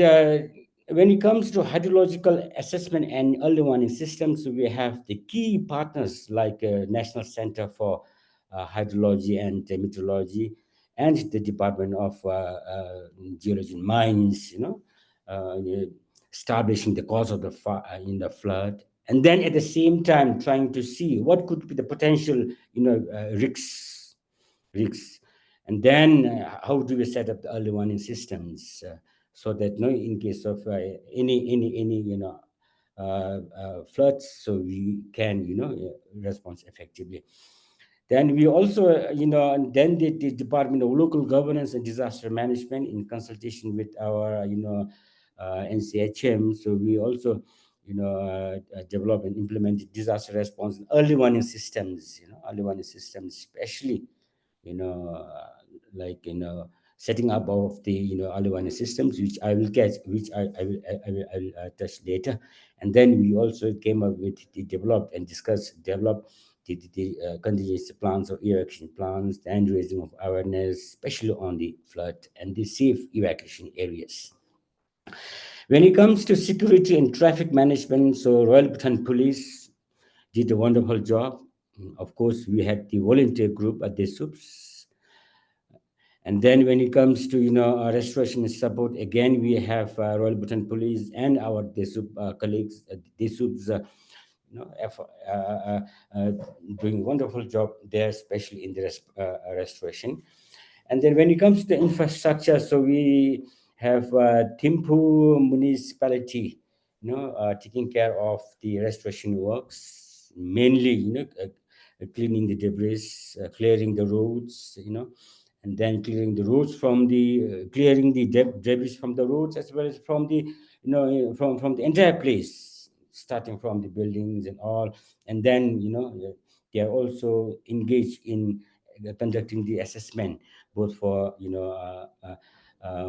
when it comes to hydrological assessment and early warning systems, we have the key partners like National Center for Hydrology and Meteorology, and the Department of Geology and Mines, establishing the cause of the flood, and then at the same time trying to see what could be the potential, risks, and then how do we set up the early warning systems so that in case of any floods, so we can respond effectively. Then we also, and then the Department of Local Governance and Disaster Management, in consultation with our, NCHM. So we also, develop and implement disaster response and early warning systems, especially, setting up of the, early warning systems, which I will touch later. And then we also came up with develop the contingency plans or evacuation plans and raising of awareness, especially on the flood and the safe evacuation areas. When it comes to security and traffic management, so Royal Bhutan Police did a wonderful job. Of course, we had the volunteer group at the SUPS. And then when it comes to, restoration and support, again, we have Royal Bhutan Police and our DSUP colleagues, DSUPs, doing a wonderful job there, especially in the restoration. And then when it comes to infrastructure, so we have Thimphu municipality, taking care of the restoration works, mainly, cleaning the debris, clearing the roads, and then clearing the roads from the clearing the debris from the roads, as well as from the from the entire place, starting from the buildings and all. And then they are also engaged in conducting the assessment, both for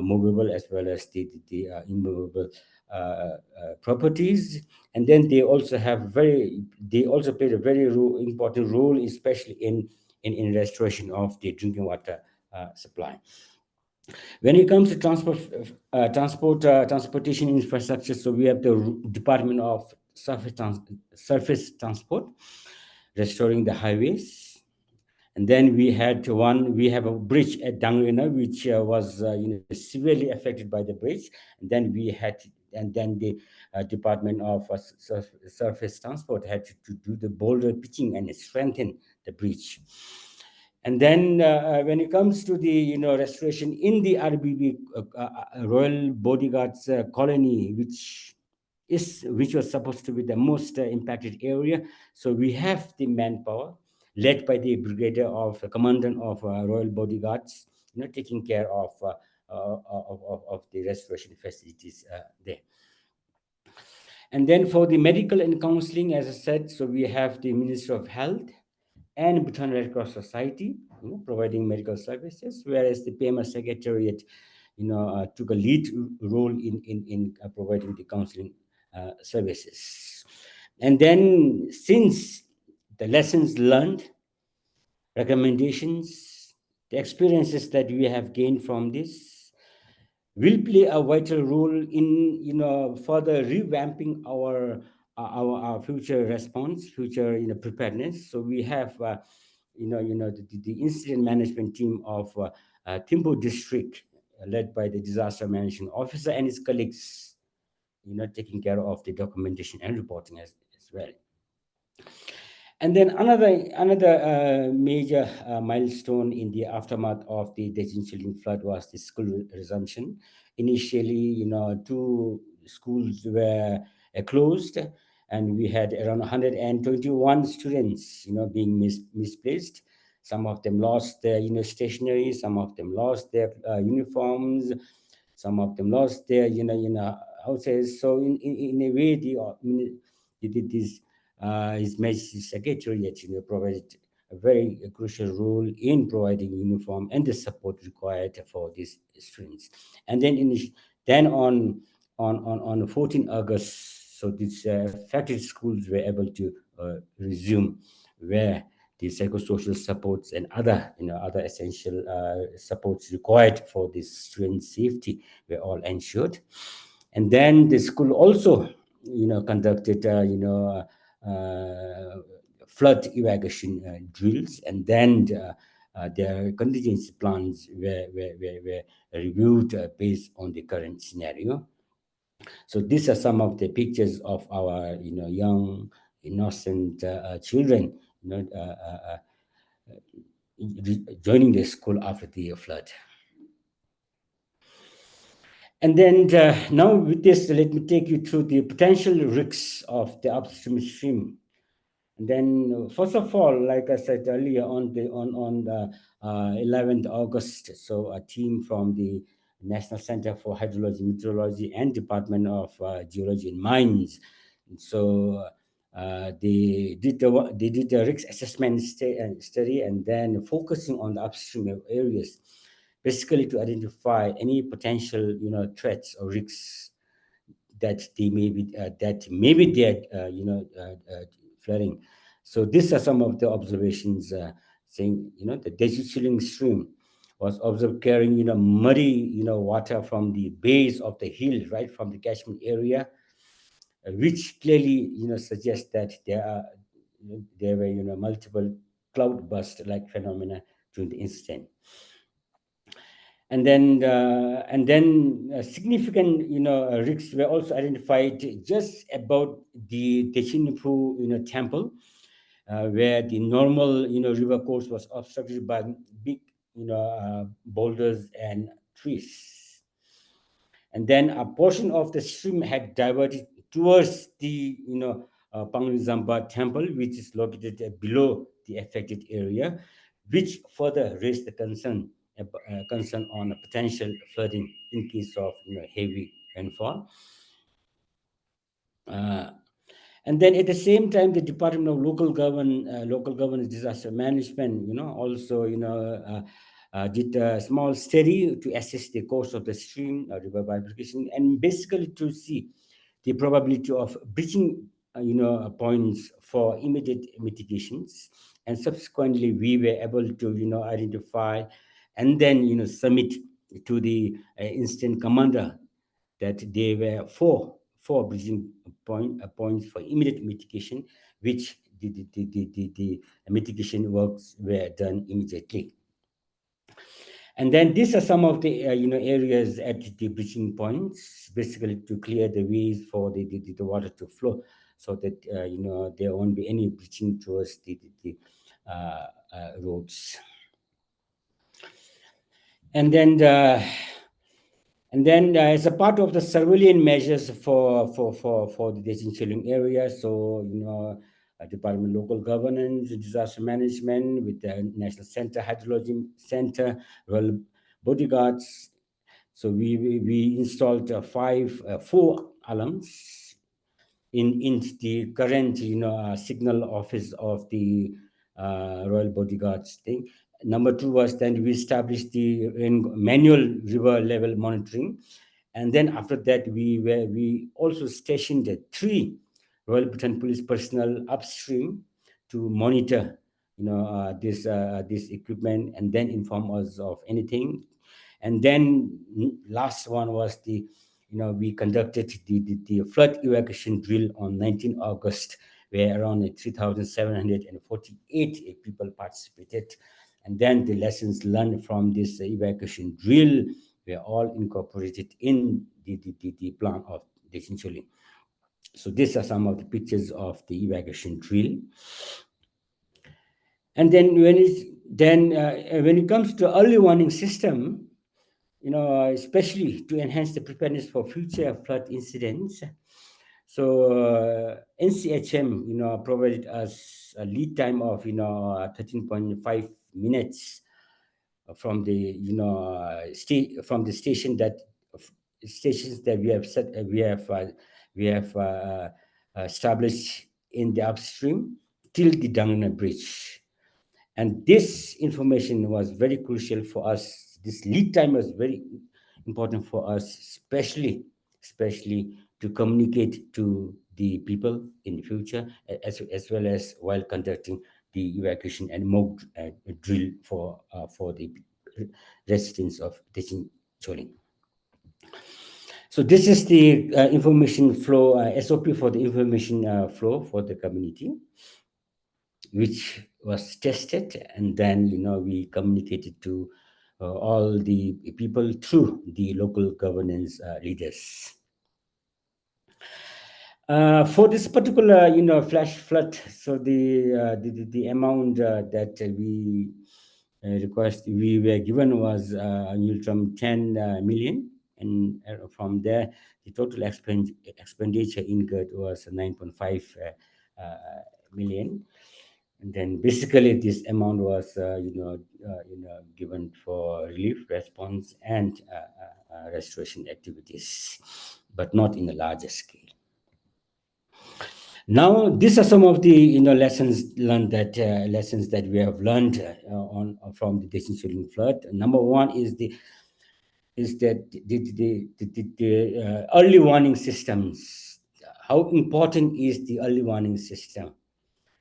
movable as well as the immovable properties. And then they also played a very important role, especially in restoration of the drinking water supply. When it comes to transportation infrastructure, so we have the Department of Surface Transport, restoring the highways. And then we have a bridge at Dangrena, which was severely affected by the bridge. And then the Department of Surface Transport had to do the boulder pitching and strengthen the bridge. And then when it comes to the restoration in the RBB Royal Bodyguards colony, which was supposed to be the most impacted area, so we have the manpower led by the brigadier of commandant of Royal Bodyguards, taking care of the restoration facilities there. And then for the medical and counseling, as I said, so we have the Ministry of Health and Bhutan Red Cross Society, providing medical services, whereas the PMR Secretariat, took a lead role in providing the counseling services. And then, since the lessons learned, recommendations, the experiences that we have gained from this will play a vital role in further revamping our future response, future preparedness. So we have the incident management team of Thimphu district, led by the disaster management officer and his colleagues, taking care of the documentation and reporting as well. And then another major milestone in the aftermath of the Dejin flood was the school resumption. Initially, 2 schools were closed, and we had around 121 students, being misplaced. Some of them lost their, stationery. Some of them lost their uniforms. Some of them lost their, houses. So in a way, His Majesty's Secretariat, provided a very crucial role in providing uniform and the support required for these students. And then on 14 August, so these affected schools were able to resume, where the psychosocial supports and other essential supports required for the student safety were all ensured. And then the school also conducted flood evacuation drills, and then their contingency plans were reviewed based on the current scenario. So these are some of the pictures of our young innocent children joining the school after the flood. And then now with this, let me take you through the potential risks of the upstream stream. And then, first of all, like I said earlier, on the 11th August, so a team from the National Center for Hydrology, Meteorology, and Department of Geology and Mines, so they did a risk assessment study, and then focusing on the upstream areas, basically to identify any potential threats or risks that may be there flooding. So these are some of the observations, saying the Dejin stream was observed carrying muddy water from the base of the hill, right from the catchment area, which clearly suggests that there were multiple cloud burst like phenomena during the incident. And then significant risks were also identified just about the Techinipu temple, where the normal river course was obstructed by big boulders and trees. And then a portion of the stream had diverted towards the Panglizamba temple, which is located below the affected area, which further raised the concern on a potential flooding in case of heavy rainfall. And then at the same time, the Department of Local Governance Disaster Management, also did a small study to assess the course of the stream river bifurcation, and basically to see the probability of breaching points for immediate mitigations. And subsequently we were able to identify and then submit to the incident commander that there were four breaching points for immediate mitigation, which the mitigation works were done immediately. And then these are some of the areas at the breaching points, basically to clear the ways for the water to flow, so that there won't be any breaching towards the roads. And then as a part of the surveillance measures for the Dechen area, so Department of Local Governance, Disaster Management, with the National Center, Hydrology Center, Royal Bodyguards. So we installed four alarms in the current signal office of the Royal Bodyguards thing. Number two was then we established the manual river level monitoring, and then after that we also stationed 3 Royal Bhutan Police personnel upstream to monitor this equipment and then inform us of anything. And then last one was we conducted the flood evacuation drill on 19 August, where around 3,748 people participated. And then the lessons learned from this evacuation drill were all incorporated in the plan of Dechen. So these are some of the pictures of the evacuation drill. And then when it comes to early warning system, especially to enhance the preparedness for future flood incidents. So NCHM, provided us a lead time of 13.5 minutes from the stations that we have established in the upstream till the Dangana Bridge. And this information was very crucial for us. This lead time was very important for us, especially to communicate to the people in the future, as well as while conducting the evacuation and mock drill for the residents of Dechen. So this is the information flow, SOP for the information flow for the community, which was tested, and then we communicated to all the people through the local governance leaders. For this particular flash flood, so the amount that we we were given was from 10 million, and from there the total expenditure incurred was 9.5 million. And then basically this amount was given for relief response and restoration activities, but not in a larger scale. Now, these are some of the lessons that we have learned from the Dechen flood. Number one is the early warning systems. How important is the early warning system,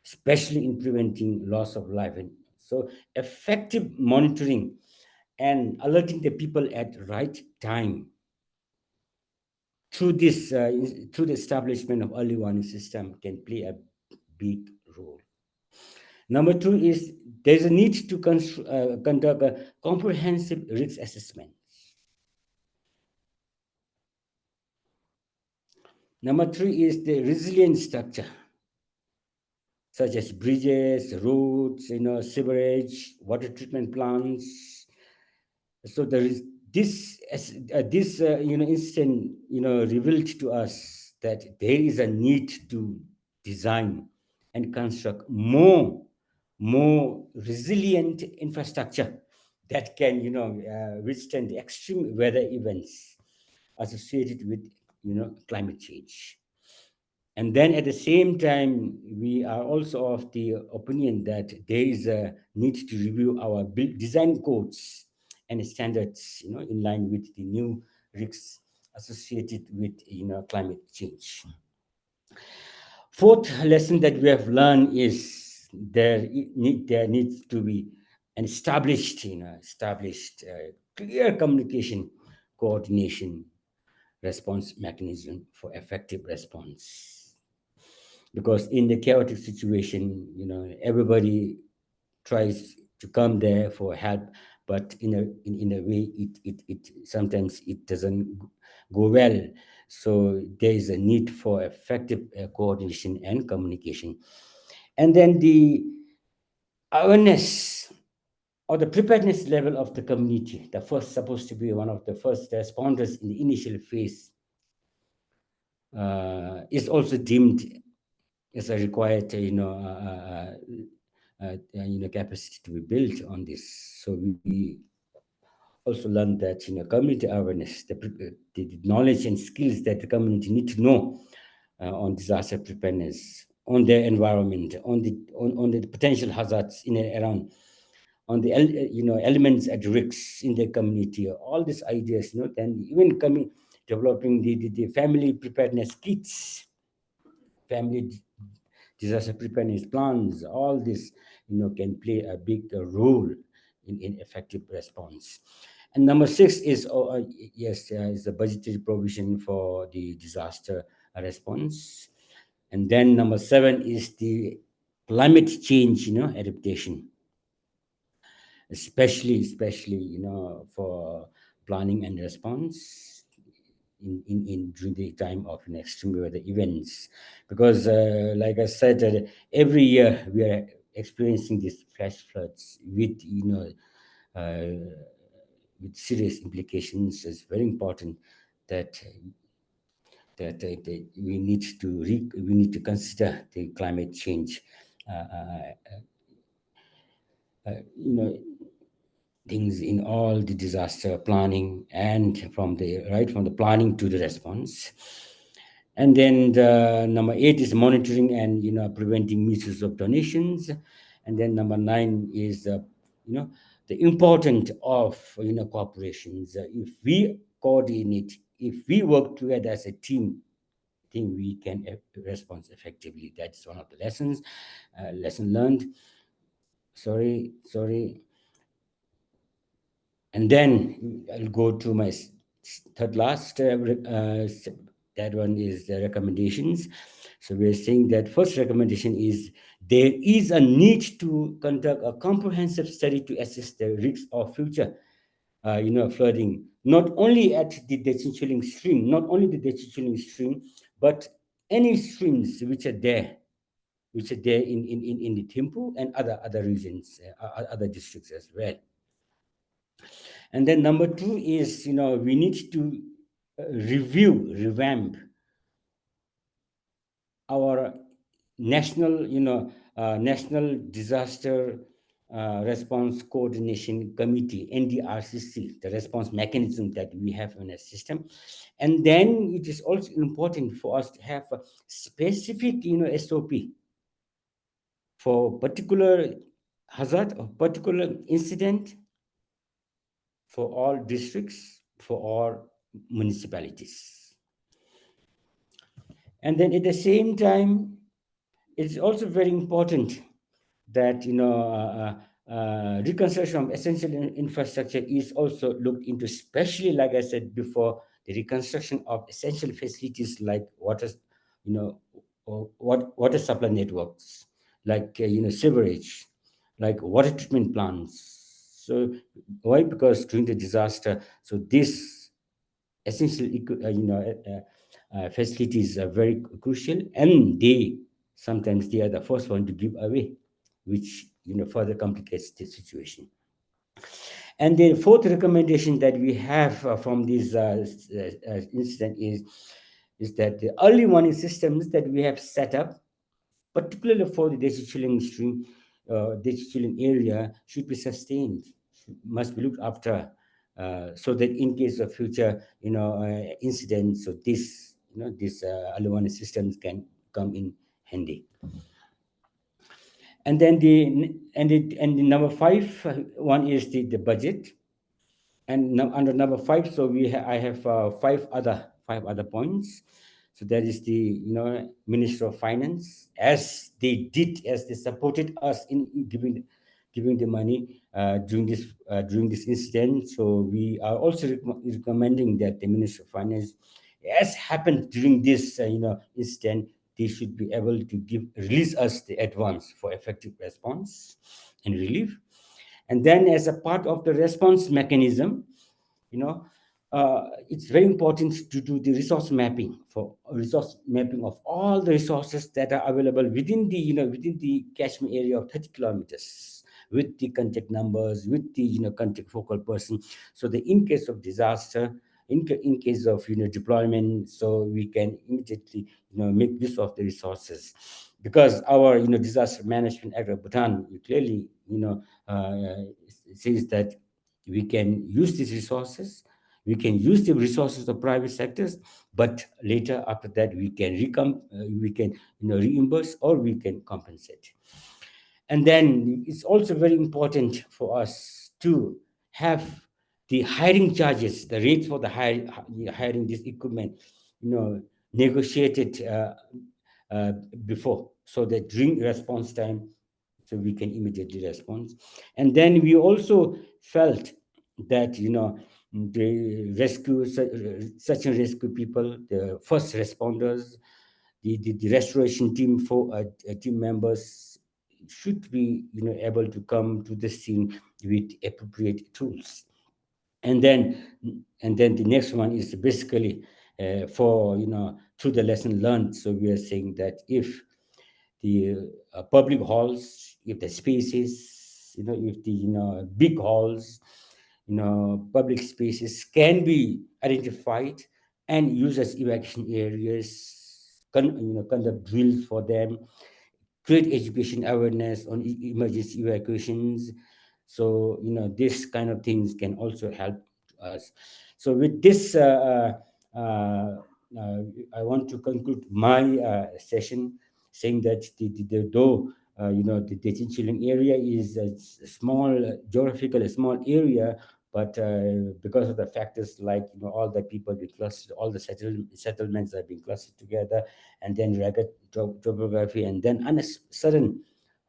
especially in preventing loss of life? And so effective monitoring and alerting the people at the right time through this through the establishment of early warning system can play a big role. Number two is there's a need to conduct a comprehensive risk assessment. Number three is the resilient structure, such as bridges, roads, sewerage, water treatment plants. So this incident revealed to us that there is a need to design and construct more resilient infrastructure that can withstand the extreme weather events associated with climate change. And then at the same time, we are also of the opinion that there is a need to review our design codes and standards, in line with the new risks associated with, climate change. Fourth lesson that we have learned is there needs to be an established clear communication, coordination, response mechanism for effective response. Because in the chaotic situation, everybody tries to come there for help, but in a way it sometimes it doesn't go well. So there is a need for effective coordination and communication. And then the awareness or the preparedness level of the community, the first supposed to be one of the first responders in the initial phase, is also deemed as a required capacity to be built on this. So we also learned that community awareness, the knowledge and skills that the community need to know on disaster preparedness, on their environment, on the potential hazards in and around, on the elements at risks in the community, all these ideas, then even developing the family preparedness kits, family disaster preparedness plans, all this can play a big role in effective response. And number 6 is is the budgetary provision for the disaster response. And then number 7 is the climate change adaptation, especially for planning and response in during the time of extreme weather events. Because like I said, every year we are experiencing these flash floods with with serious implications. It's very important that we need to consider the climate change things in all the disaster planning, and from the planning to the response. And then number 8 is monitoring and preventing misuse of donations. And then number 9 is the importance of cooperations. If we coordinate, if we work together as a team, I think we can respond effectively. That's one of the lesson learned. Sorry. And then I'll go to my third last. That one is the recommendations. So we're saying that first recommendation is there is a need to conduct a comprehensive study to assess the risks of future, flooding, not only at the Dechichuling stream, but any streams which are there in the Thimphu and other regions, other districts as well. And then number 2 is, we need to revamp our national, National Disaster Response Coordination Committee, NDRCC, the response mechanism that we have in a system. And then it is also important for us to have a specific, SOP for particular hazard or particular incident for all districts, for all municipalities. And then at the same time, it's also very important that reconstruction of essential infrastructure is also looked into, especially like I said before, the reconstruction of essential facilities like water supply networks, like sewerage, like water treatment plants. So why? Because during the disaster, so this essential facilities are very crucial, and sometimes they are the first one to give away, which further complicates the situation. And the fourth recommendation that we have from this incident is that the early warning systems that we have set up, particularly for the Desi Chiling stream, Desi Chiling area, should be sustained, must be looked after, so that in case of future, incidents, so this, these early warning systems can come in handy. And then the number 5 one is the budget, and under number 5, so I have 5 other points. So that is the Minister of Finance, as they supported us in giving the money during this incident. So we are also recommending that the Minister of Finance, as happened during this incident, they should be able to release us the advance for effective response and relief. And then, as a part of the response mechanism, it's very important to do the resource mapping of all the resources that are available within the catchment area of 30 kilometers, with the contact numbers, with the contact focal person, so that in case of disaster, in case of deployment, so we can immediately make use of the resources. Because our disaster management act of Bhutan clearly says that we can use these resources, we can use the resources of private sectors, but later after that we can reimburse, or we can compensate. And then it's also very important for us to have the hiring charges, the rates for the hiring this equipment, negotiated before, so that during response time, so we can immediately respond. And then we also felt that the search and rescue people, the first responders, the restoration team team members should be able to come to the scene with appropriate tools. And then the next one is basically for through the lesson learned. So we are saying that if the public halls, if the spaces, if the big halls, public spaces can be identified and used as evacuation areas, conduct drills for them, create education awareness on emergency evacuations. So this kind of things can also help us. So with this, I want to conclude my session, saying that though the Chiling area is a small geographical, a small area, but because of the factors like all the people be clustered, all the settlements are being clustered together, and then rugged topography, and then sudden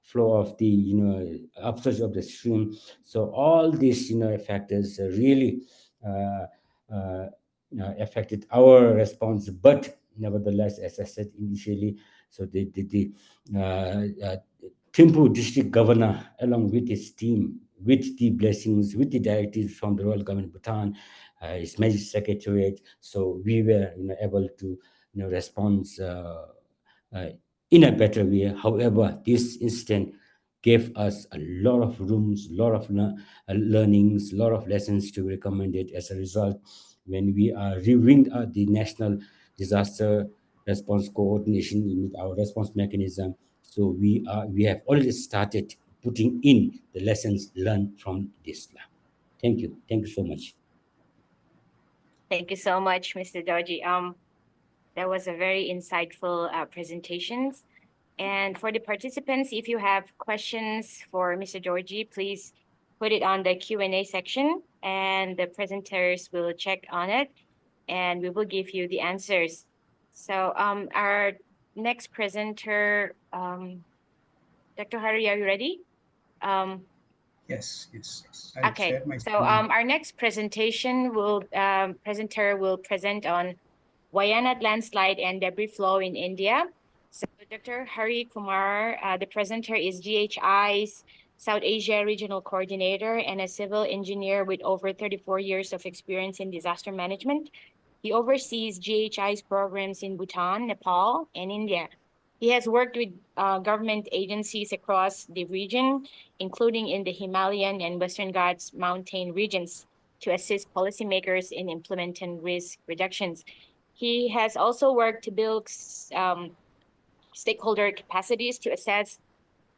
flow of the upsurge of the stream. So all these factors really affected our response. But nevertheless, as I said initially, so the Thimphu district governor, along with his team, with the blessings, with the directives from the Royal Government of Bhutan, his Majesty Secretariat, so we were able to respond in a better way. However, this incident gave us a lot of rooms, a lot of learnings, a lot of lessons to be recommended. As a result, when we are reviewing the national disaster response coordination with our response mechanism, so we have already started putting in the lessons learned from this. Thank you so much. Thank you so much, Mr. Dorji. That was a very insightful presentations. And for the participants, if you have questions for Mr. Dorji, please put it on the Q&A section, and the presenters will check on it, and we will give you the answers. So our next presenter, Dr. Hari, are you ready? Yes. I Okay. shared my So screen. our next presenter will present on Wayanad landslide and debris flow in India. So Dr. Hari Kumar, the presenter, is GHI's South Asia Regional Coordinator and a civil engineer with over 34 years of experience in disaster management. He oversees GHI's programs in Bhutan, Nepal, and India. He has worked with government agencies across the region, including in the Himalayan and Western Ghats mountain regions, to assist policymakers in implementing risk reductions. He has also worked to build stakeholder capacities to assess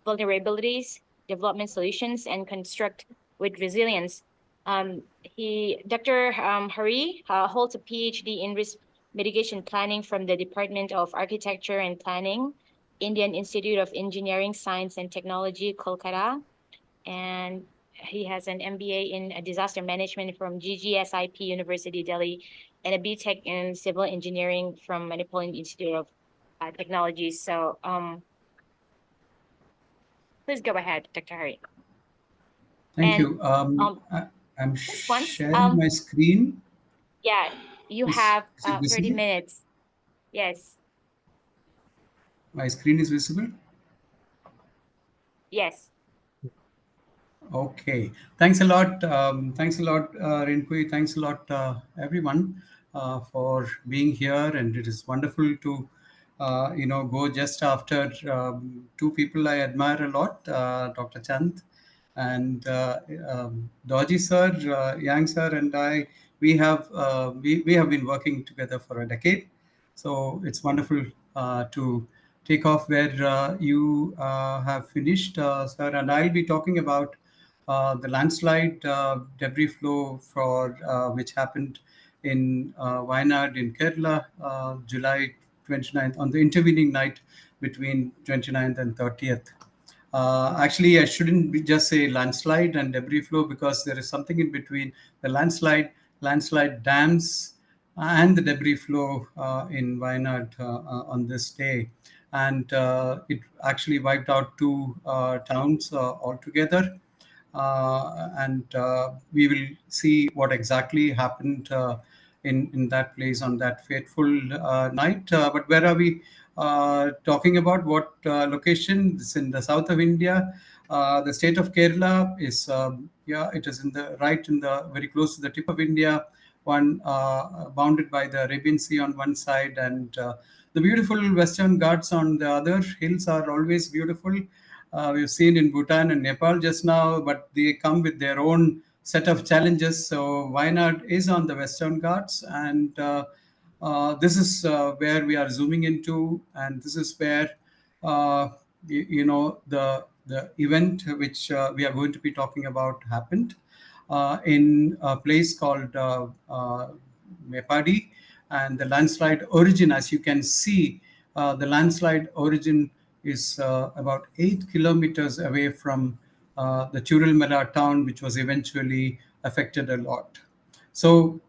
vulnerabilities, development solutions, and construct with resilience. Dr. Hari holds a PhD in risk mitigation planning from the Department of Architecture and Planning, Indian Institute of Engineering, Science and Technology, Kolkata. And he has an MBA in disaster management from GGSIP University, Delhi, and a BTech in civil engineering from Metropolitan Institute of Technology. So, please go ahead, Dr. Hari. Thank And, you. I'm once, sharing my screen. Yeah, you Is have it 30 visible? minutes. Yes, My screen is visible? yes. Okay. Thanks a lot. Thanks a lot, Rinpui. Thanks a lot, everyone, for being here. And it is wonderful to, go just after two people I admire a lot, Dr. Chand and Doji sir, Yang sir, and I. We have been working together for a decade. So it's wonderful to take off where you have finished, sir. And I'll be talking about the landslide debris flow for which happened in Wayanad in Kerala, July 29th, on the intervening night between 29th and 30th. Actually, I shouldn't just say landslide and debris flow, because there is something in between the landslide dams, and the debris flow in Wayanad on this day. And it actually wiped out two towns altogether. And we will see what exactly happened in that place on that fateful night. But where are we talking about? What location? It's in the south of India. The state of Kerala is, it is in the very close to the tip of India, one bounded by the Arabian Sea on one side, and the beautiful Western Ghats on the other. Hills are always beautiful. We've seen in Bhutan and Nepal just now, but they come with their own set of challenges. So Wayanad is on the Western Ghats, and this is where we are zooming into, and this is where the event which we are going to be talking about happened in a place called Mepadi. And the landslide origin, as you can see, the landslide origin is about 8 kilometers away from the Churalmela town, which was eventually affected a lot. So,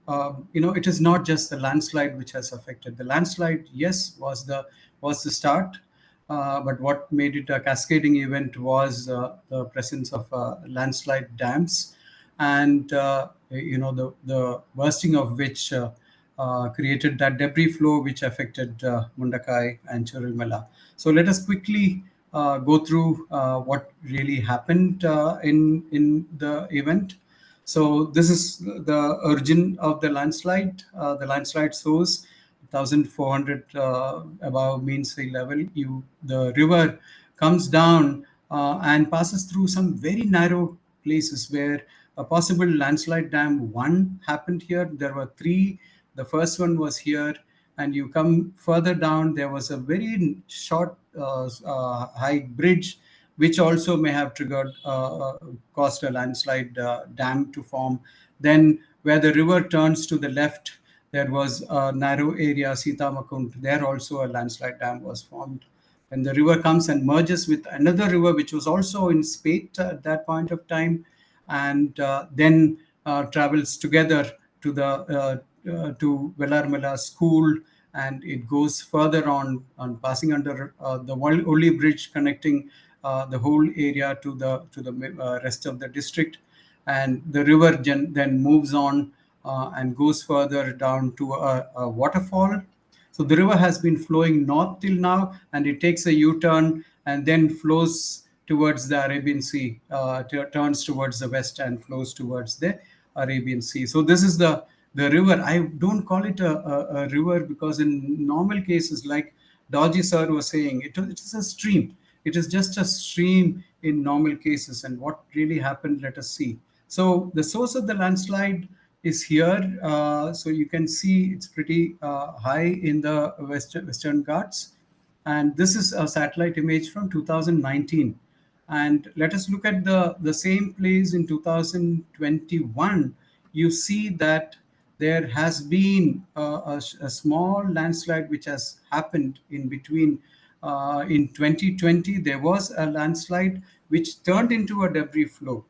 it is not just the landslide which has affected. The landslide, yes, was the start, but what made it a cascading event was the presence of landslide dams, and the bursting of which created that debris flow which affected Mundakai and Churalmela. So let us quickly go through what really happened in the event. So this is the origin of the landslide. The landslide source, 1,400 above mean sea level. The river comes down and passes through some very narrow places where a possible landslide dam one happened here. There were three. The first one was here, and you come further down. There was a very short, high bridge, which also may have caused a landslide dam to form. Then, where the river turns to the left, there was a narrow area, Sitamakund. There also a landslide dam was formed. And the river comes and merges with another river, which was also in spate at that point of time, and then travels together to to Velarmela school, and it goes further on passing under the only bridge connecting the whole area to the rest of the district. And the river then moves on and goes further down to a waterfall. So the river has been flowing north till now, and it takes a U-turn and then flows towards the Arabian Sea, turns towards the west and flows towards the Arabian Sea. So this is the river. I don't call it a river, because in normal cases, like Dodgy sir was saying, it is a stream. It is just a stream in normal cases. And what really happened, let us see. So the source of the landslide is here. So you can see it's pretty high in the Western Ghats. And this is a satellite image from 2019. And let us look at the same place in 2021. You see that there has been a small landslide which has happened in between. In 2020, there was a landslide which turned into a debris flow,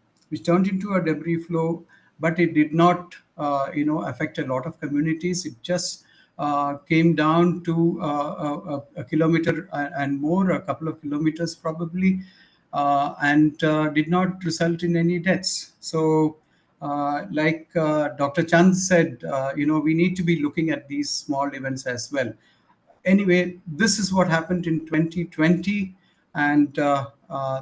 but it did not, affect a lot of communities. It just came down to a kilometer and more, a couple of kilometers probably, and did not result in any deaths. So, like Dr. Chand said, we need to be looking at these small events as well. Anyway, this is what happened in 2020. And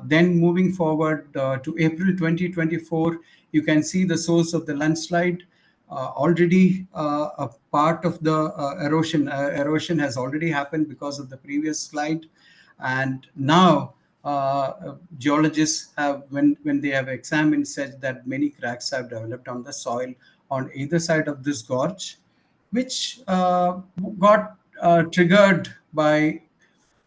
then moving forward to April 2024, you can see the source of the landslide. Already a part of the erosion has already happened because of the previous slide. And now geologists have, when they have examined, said that many cracks have developed on the soil on either side of this gorge, which got triggered by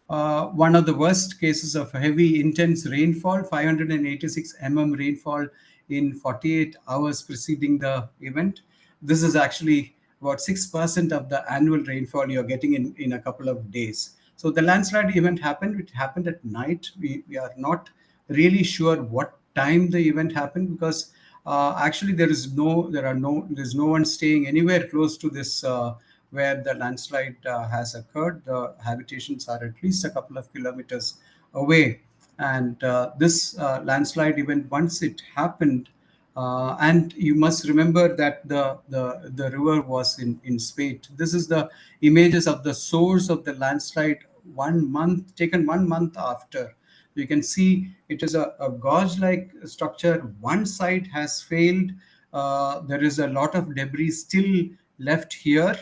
one of the worst cases of heavy, intense rainfall, 586 rainfall in 48 hours preceding the event. This is actually about 6% of the annual rainfall you're getting in a couple of days. So the landslide event happened. It happened at night. We are not really sure what time the event happened, because actually there's no one staying anywhere close to this where the landslide has occurred. The habitations are at least a couple of kilometers away. And this landslide event, once it happened, and you must remember that the river was in spate. This is the images of the source of the landslide taken 1 month after. You can see it is a gorge-like structure. One side has failed. There is a lot of debris still left here,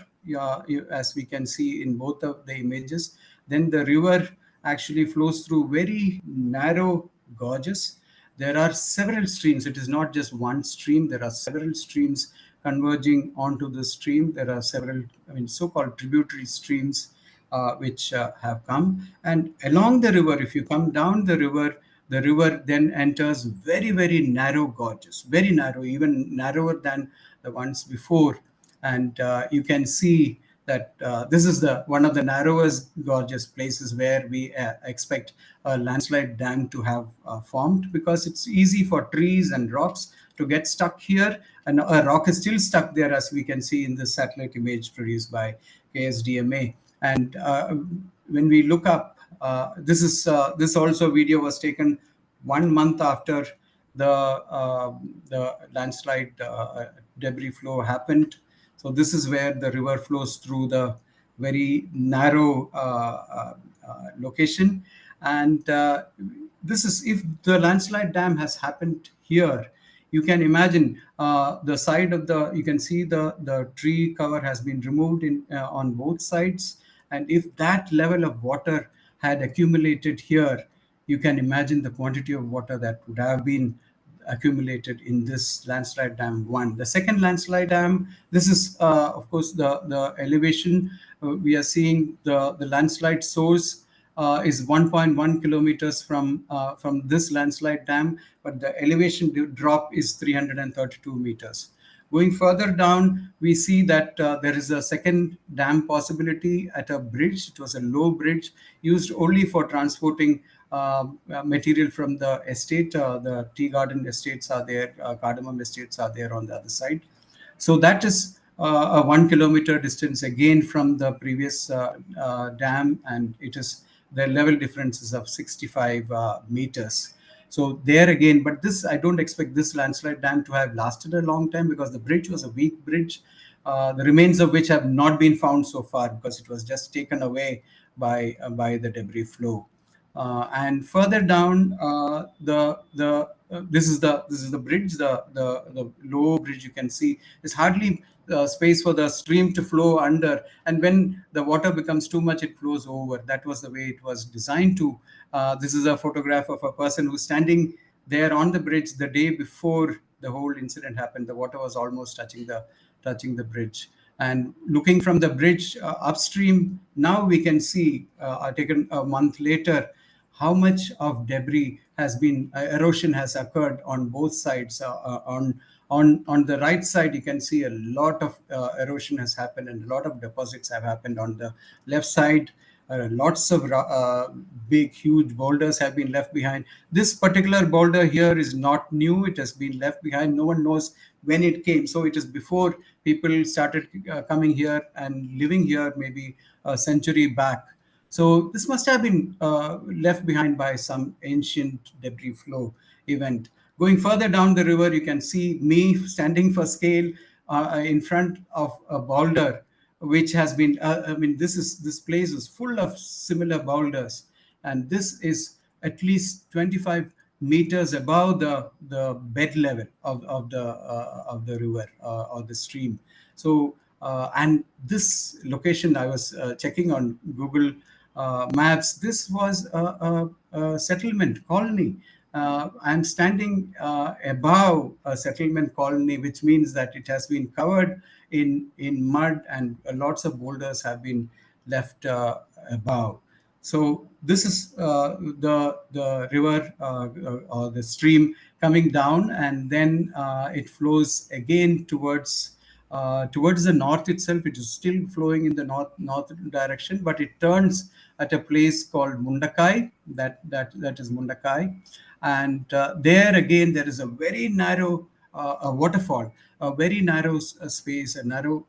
as we can see in both of the images. Then the river actually flows through very narrow gorges. There are several streams. It is not just one stream. There are several streams converging onto the stream. There are several, so-called tributary streams which have come. And along the river, if you come down the river then enters very, very narrow gorges, very narrow, even narrower than the ones before. And you can see that this is one of the narrowest gorgeous places where we expect a landslide dam to have formed, because it's easy for trees and rocks to get stuck here. And a rock is still stuck there, as we can see in the satellite image produced by KSDMA. And when we look up, this also video was taken 1 month after the landslide debris flow happened. So this is where the river flows through the very narrow location. And this is, if the landslide dam has happened here, you can imagine the side of you can see the tree cover has been removed on both sides. And if that level of water had accumulated here, you can imagine the quantity of water that would have been accumulated in this landslide dam 1. The second landslide dam, this is of course the elevation. We are seeing the landslide source is 1.1 kilometers from this landslide dam, but the elevation drop is 332 meters. Going further down, we see that there is a second dam possibility at a bridge. It was a low bridge used only for transporting material from the estate. The tea garden estates are there, cardamom estates are there on the other side. So that is a 1 kilometer distance again from the previous dam, and the level difference is of 65 meters. So there again, but I don't expect this landslide dam to have lasted a long time, because the bridge was a weak bridge, the remains of which have not been found so far, because it was just taken away by the debris flow. And further down, the this is the bridge, the low bridge. You can see there's hardly space for the stream to flow under, and when the water becomes too much, it flows over. That was the way it was designed to. This is a photograph of a person who's standing there on the bridge the day before the whole incident happened. The water was almost touching the bridge. And looking from the bridge upstream, now we can see, taken a month later, how much of debris has been, erosion has occurred on both sides. On the right side, you can see a lot of erosion has happened, and a lot of deposits have happened. On the left side, lots of big, huge boulders have been left behind. This particular boulder here is not new. It has been left behind. No one knows when it came. So it is before people started coming here and living here, maybe a century back. So this must have been left behind by some ancient debris flow event. Going further down the river, you can see me standing for scale in front of a boulder, which has been, this place is full of similar boulders. And this is at least 25 meters above the bed level of the river or the stream. So, and this location, I was checking on Google Maps, this was a settlement colony. I'm standing above a settlement colony, which means that it has been covered in mud, and lots of boulders have been left above. So this is the river or the stream coming down, and then it flows again towards the north itself. It is still flowing in the north direction, but it turns at a place called Mundakai. That is Mundakai, and there again there is a very narrow waterfall, a very narrow space, a narrow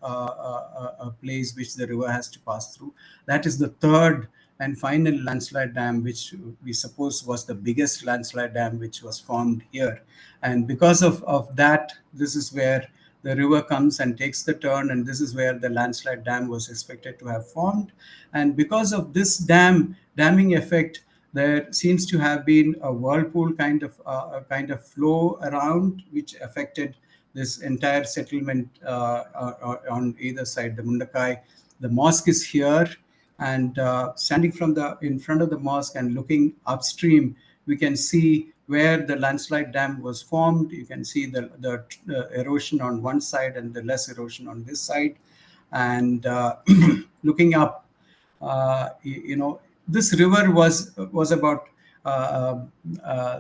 place which the river has to pass through. That is the third and final landslide dam, which we suppose was the biggest landslide dam which was formed here. And because of that, this is where the river comes and takes the turn, and this is where the landslide dam was expected to have formed. And because of this damming effect, there seems to have been a whirlpool kind of flow around, which affected this entire settlement on either side. The Mundakai, the mosque is here, and standing in front of the mosque and looking upstream, we can see where the landslide dam was formed. You can see the erosion on one side and the less erosion on this side. And looking up, this river was about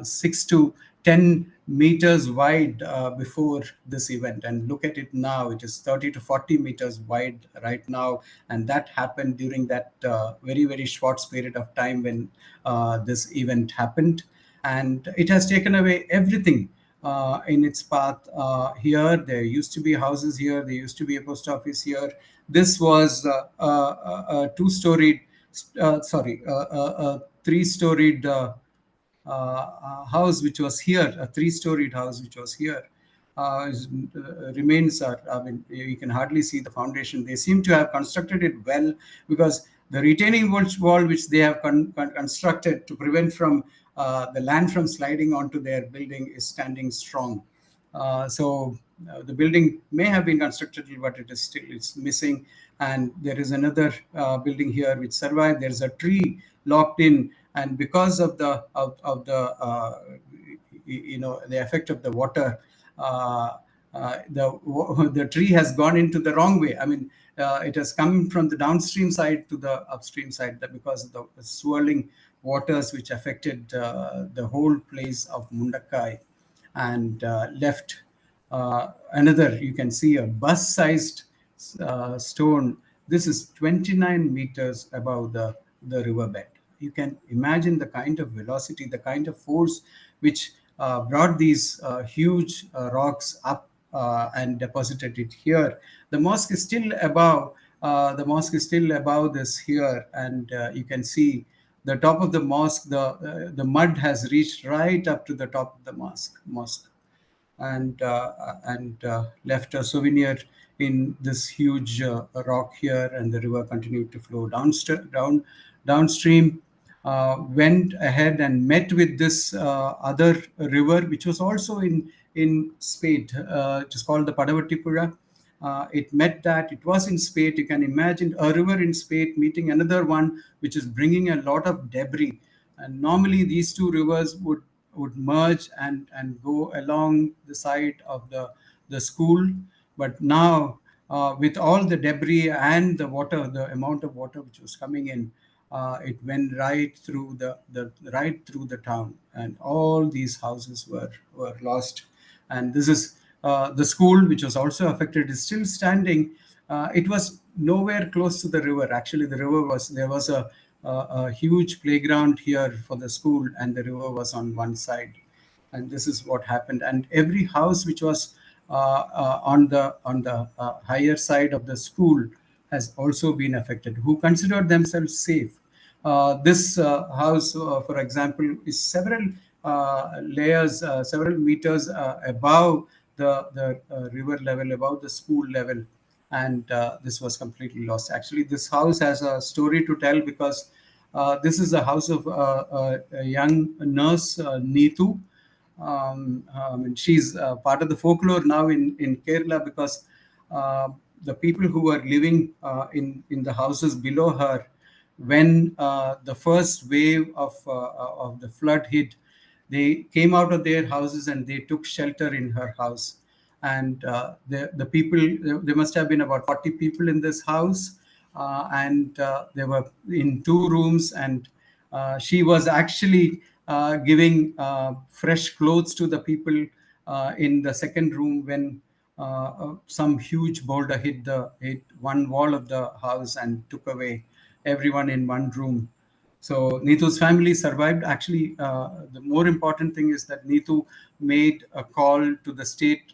6 to 10 meters wide before this event, and look at it now. It is 30 to 40 meters wide right now, and that happened during that very, very short period of time when this event happened. And it has taken away everything in its path. Here there used to be houses here, there used to be a post office here. This was a two-storied, a three-storied house which was here, a three-storied house which was here. Remains are, you can hardly see the foundation. They seem to have constructed it well, because the retaining wall which they have constructed to prevent from the land from sliding onto their building is standing strong. So the building may have been constructed, but it's missing. And there is another building here which survived. There's a tree locked in, and because of the the effect of the water, the tree has gone into the wrong way. It has come from the downstream side to the upstream side, because of the swirling waters which affected the whole place of Mundakai, and left another, you can see a bus-sized stone. This is 29 meters above the riverbed. You can imagine the kind of velocity, the kind of force which brought these huge rocks up and deposited it here. The mosque is still above. This here, and you can see the top of the mosque. The mud has reached right up to the top of the mosque, and left a souvenir in this huge rock here, and the river continued to flow downstream. went ahead and met with this other river, which was also in spate. It is called the Padavatipura. It met that. It was in spate. You can imagine a river in spate meeting another one, which is bringing a lot of debris. And normally these two rivers would merge and go along the side of the school. But now, with all the debris and the water, the amount of water which was coming in, it went right through the town, and all these houses were lost. And this is the school, which was also affected, is still standing. It was nowhere close to the river. Actually, there was a huge playground here for the school, and the river was on one side. And this is what happened. And every house which was on the higher side of the school has also been affected, who considered themselves safe. This house, for example, is several layers, several meters above the river level, above the school level. And this was completely lost. Actually, this house has a story to tell, because this is the house of a young nurse, Neetu. And she's part of the folklore now in Kerala, because the people who were living in the houses below her, when the first wave of the flood hit, they came out of their houses and they took shelter in her house. And the people, there must have been about 40 people in this house, and they were in 2 rooms. And she was actually giving fresh clothes to the people in the second room, when some huge boulder hit one wall of the house and took away everyone in one room. So Neetu's family survived. Actually, the more important thing is that Neetu made a call to the state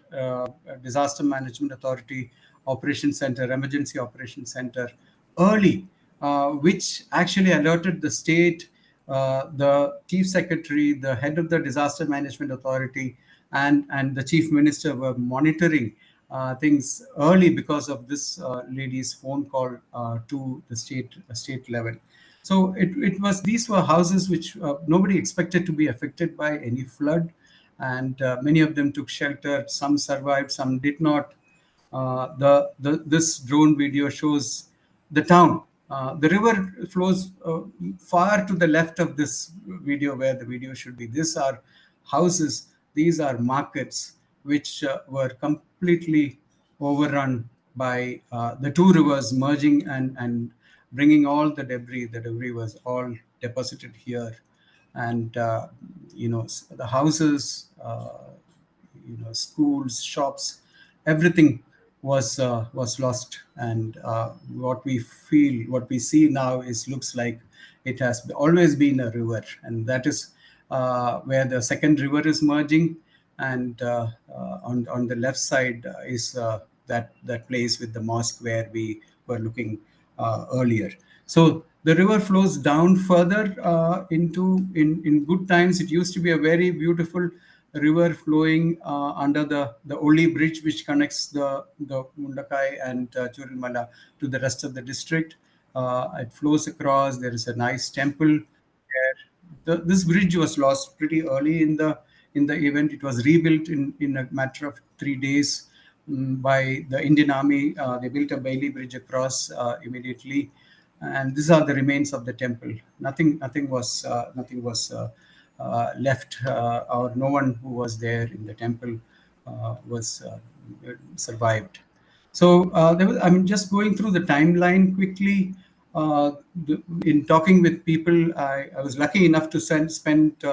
disaster management authority operation center, emergency operation center, early, which actually alerted the state, the chief secretary, the head of the disaster management authority, and the chief minister were monitoring things early because of this lady's phone call to the state level. So these were houses which nobody expected to be affected by any flood, and many of them took shelter. Some survived, some did not. This drone video shows the town. The river flows far to the left of this video, where the video should be. These are houses, these are markets, which were completely overrun by the two rivers merging and bringing all the debris. The debris was all deposited here. And, the houses, schools, shops, everything was lost. And what we see now looks like it has always been a river, and that is where the second river is merging. And on the left side is that place with the mosque where we were looking earlier. So the river flows down further in good times. It used to be a very beautiful river flowing under the Oli bridge, which connects the Mundakai and Churilmala to the rest of the district. It flows across. There is a nice temple there. This bridge was lost pretty early in the event. It was rebuilt in a matter of 3 days by the Indian Army. They built a Bailey bridge across immediately, and these are the remains of the temple. Nothing was left, or no one who was there in the temple was survived. So just going through the timeline quickly. In talking with people, I was lucky enough to spend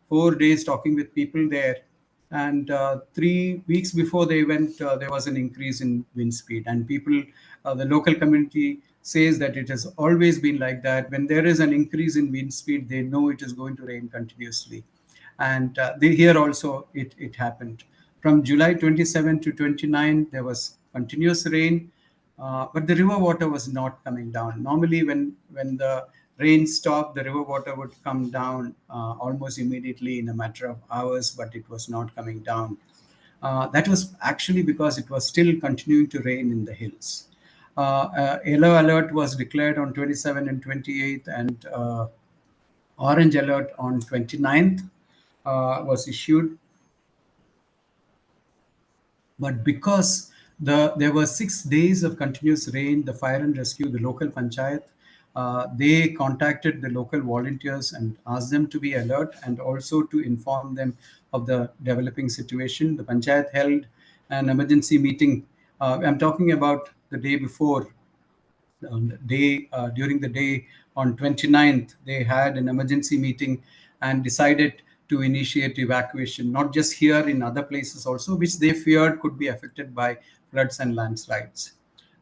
4 days talking with people there. And 3 weeks before they went, there was an increase in wind speed. And people, the local community says that it has always been like that. When there is an increase in wind speed, they know it is going to rain continuously. And here also it happened. From July 27 to 29, there was continuous rain, but the river water was not coming down. Normally, when the rain stopped, the river water would come down almost immediately in a matter of hours, but it was not coming down. That was actually because it was still continuing to rain in the hills. Yellow alert was declared on 27 and 28, and Orange alert on 29th was issued. But because there were 6 days of continuous rain, the fire and rescue, the local panchayat, they contacted the local volunteers and asked them to be alert and also to inform them of the developing situation. The panchayat held an emergency meeting. I'm talking about the day before, on the day during the day on 29th. They had an emergency meeting and decided to initiate evacuation, not just here, in other places also, which they feared could be affected by floods and landslides.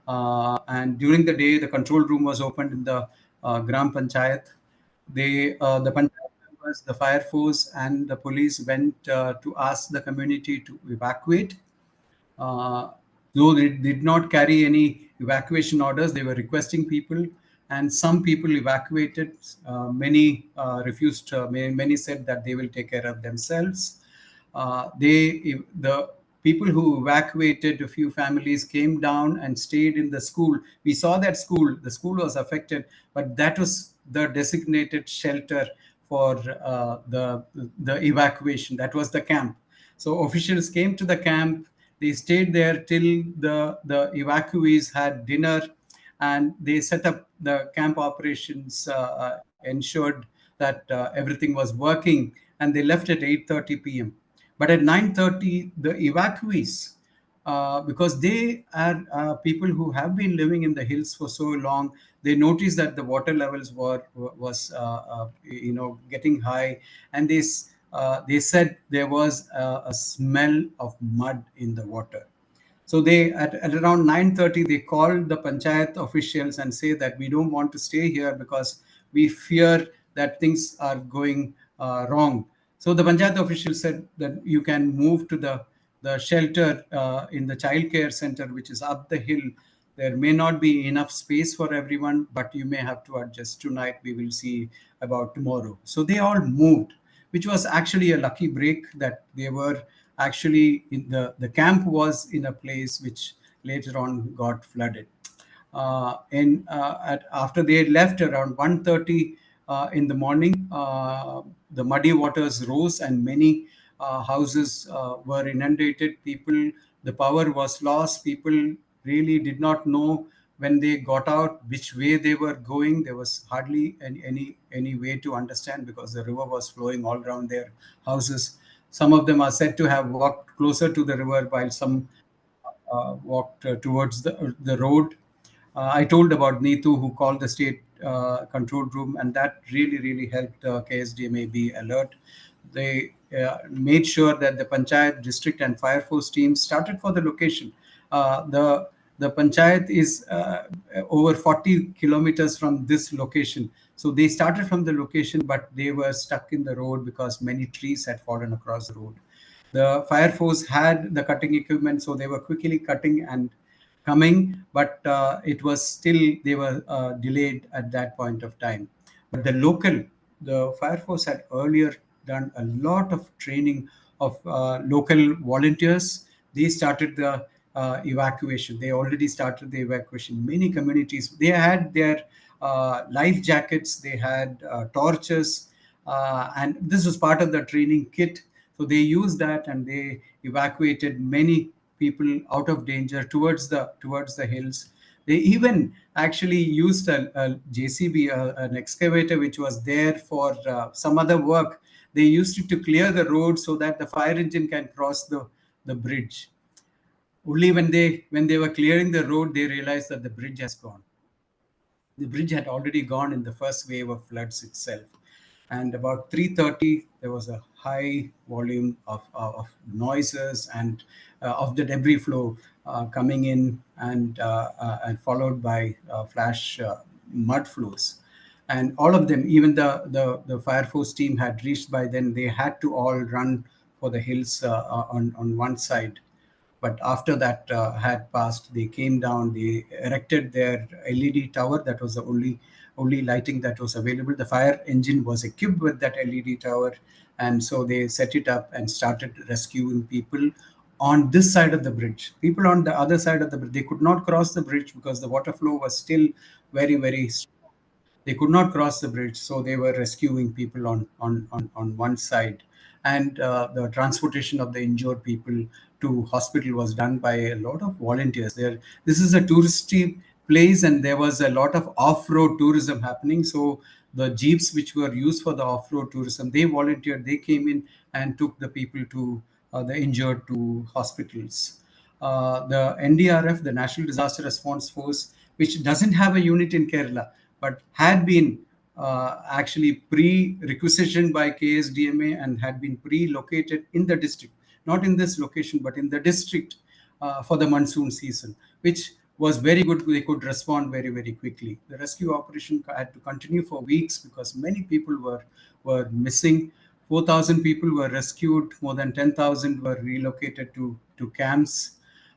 And during the day, the control room was opened in the Gram Panchayat. The Panchayat members, the fire force, and the police went to ask the community to evacuate. Uh, though they did not carry any evacuation orders, they were requesting people, and some people evacuated. Many refused. Many said that they will take care of themselves. The people who evacuated, a few families came down and stayed in the school. We saw that the school was affected, but that was the designated shelter for the evacuation. That was the camp. So officials came to the camp. They stayed there till the evacuees had dinner, and they set up the camp operations, ensured that everything was working, and they left at 8:30 p.m. But at 9:30, the evacuees, because they are people who have been living in the hills for so long, they noticed that the water levels was getting high, and they said there was a smell of mud in the water. So they at around 9:30 they called the panchayat officials and say that we don't want to stay here because we fear that things are going wrong. So the panchayat official said that you can move to the shelter in the child care center, which is up the hill. There may not be enough space for everyone, but you may have to adjust tonight. We will see about tomorrow. So they all moved, which was actually a lucky break, that they were actually in the camp was in a place which later on got flooded. After they left around 1:30 in the morning, the muddy waters rose and many houses were inundated. The power was lost. People really did not know when they got out which way they were going. There was hardly any way to understand because the river was flowing all around their houses. Some of them are said to have walked closer to the river, while some walked towards the road. I told about Neetu, who called the state control room, and that really helped KSDMA be alert. They made sure that the panchayat, district, and fire force teams started for the location. The panchayat is over 40 kilometers from this location. So they started from the location, but they were stuck in the road because many trees had fallen across the road. The fire force had the cutting equipment, so they were quickly cutting and coming, but it was still, they were delayed at that point of time. But the fire force had earlier done a lot of training of local volunteers. They started the evacuation. They already started the evacuation. Many communities, they had their life jackets, they had torches, and this was part of the training kit. So they used that and they evacuated many people out of danger towards the hills. They even actually used a JCB, an excavator, which was there for some other work. They used it to clear the road so that the fire engine can cross the bridge. Only when they were clearing the road, they realized that the bridge has gone. The bridge had already gone in the first wave of floods itself. And about 3:30, there was a high volume of noises and of the debris flow coming in, and followed by flash mud flows. And all of them, even the fire force team had reached by then. They had to all run for the hills on one side. But after that had passed, they came down, they erected their LED tower. That was the only lighting that was available. The fire engine was equipped with that LED tower, and so they set it up and started rescuing people on this side of the bridge. People on the other side of the bridge, they could not cross the bridge because the water flow was still very strong. They could not cross the bridge, so they were rescuing people on one side, and the transportation of the injured people to hospital was done by a lot of volunteers. This is a touristy place, and there was a lot of off-road tourism happening. So the jeeps which were used for the off-road tourism, they volunteered. They came in and took the people to the injured to hospitals. The NDRF, the National Disaster Response Force, which doesn't have a unit in Kerala, but had been actually pre-requisitioned by KSDMA and had been pre-located in the district, not in this location, but in the district for the monsoon season, which was very good. They could respond very, very quickly. The rescue operation had to continue for weeks because many people were missing. 4,000 people were rescued. More than 10,000 were relocated to camps.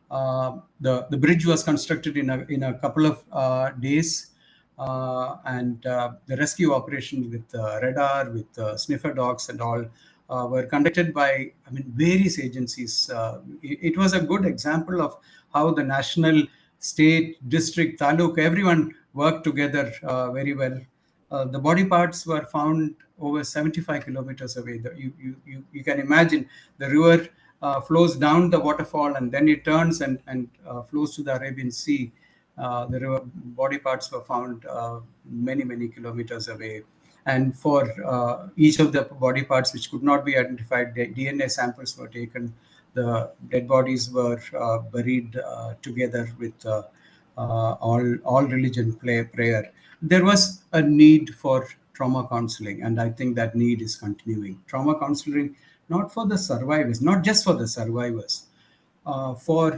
The bridge was constructed in a couple of days, and the rescue operation with radar, with sniffer dogs and all were conducted by, I mean, various agencies. It was a good example of how the national, state, district, taluk, everyone worked together very well. The body parts were found over 75 kilometers away. You can imagine the river flows down the waterfall and then it turns and flows to the Arabian Sea. The river body parts were found many, many kilometers away. And for each of the body parts which could not be identified, the DNA samples were taken. The dead bodies were buried together with all religion prayer. There was a need for trauma counseling, and I think that need is continuing. Trauma counseling, not for the survivors, not just for the survivors, for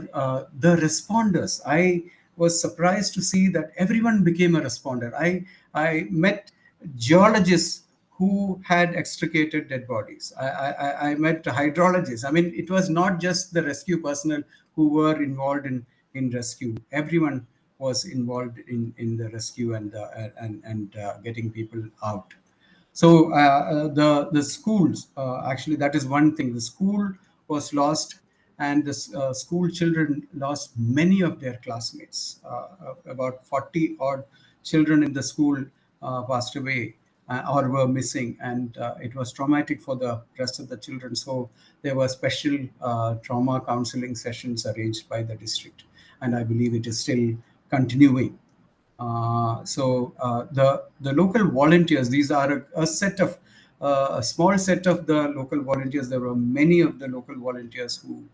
the responders. I was surprised to see that everyone became a responder. I met geologists who had extricated dead bodies. I met hydrologists. I mean, it was not just the rescue personnel who were involved in rescue. Everyone was involved in the rescue and getting people out. So the schools, actually, that is one thing. The school was lost, and the school children lost many of their classmates. About 40 odd children in the school passed away or were missing, and it was traumatic for the rest of the children. So there were special trauma counseling sessions arranged by the district, and I believe it is still continuing. The local volunteers, these are a set of a small set of the local volunteers. There were many of the local volunteers who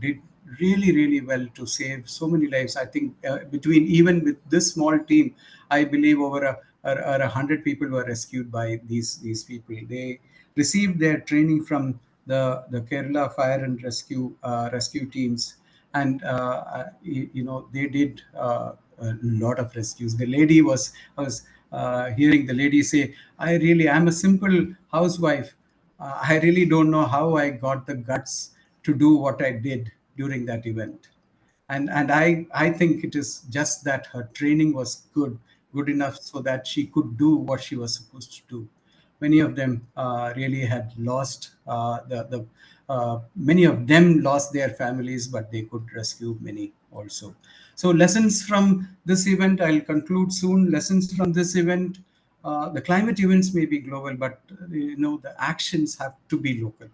did really well to save so many lives. I think between even with this small team, I believe over 100 people were rescued by these people. They received their training from the Kerala Fire and Rescue teams, and they did a lot of rescues. The lady was hearing the lady say, I'm a simple housewife. I really don't know how I got the guts to do what I did during that event. And I think it is just that her training was good enough so that she could do what she was supposed to do. Many of them really had lost many of them lost their families, but they could rescue many also. So lessons from this event, I'll conclude soon. Lessons from this event, the climate events may be global, but the actions have to be local.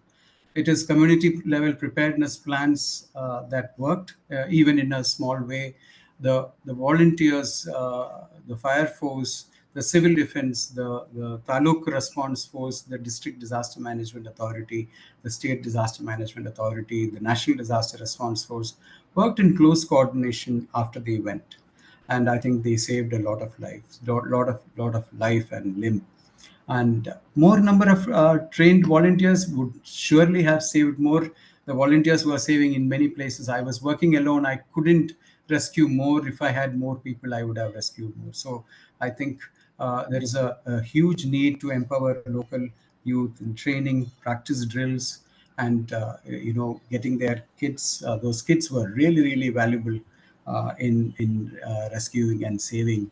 It is community level preparedness plans that worked, even in a small way. The volunteers, the fire force, the civil defense, the taluk response force, the district disaster management authority, the state disaster management authority, the national disaster response force worked in close coordination after the event. And I think they saved a lot of lives, lot of life and limb. And more number of trained volunteers would surely have saved more. The volunteers were saving in many places. I was working alone. I couldn't rescue more. If I had more people, I would have rescued more. So I think there is a huge need to empower local youth in training, practice drills, and getting their kids. Those kids were really valuable in rescuing and saving.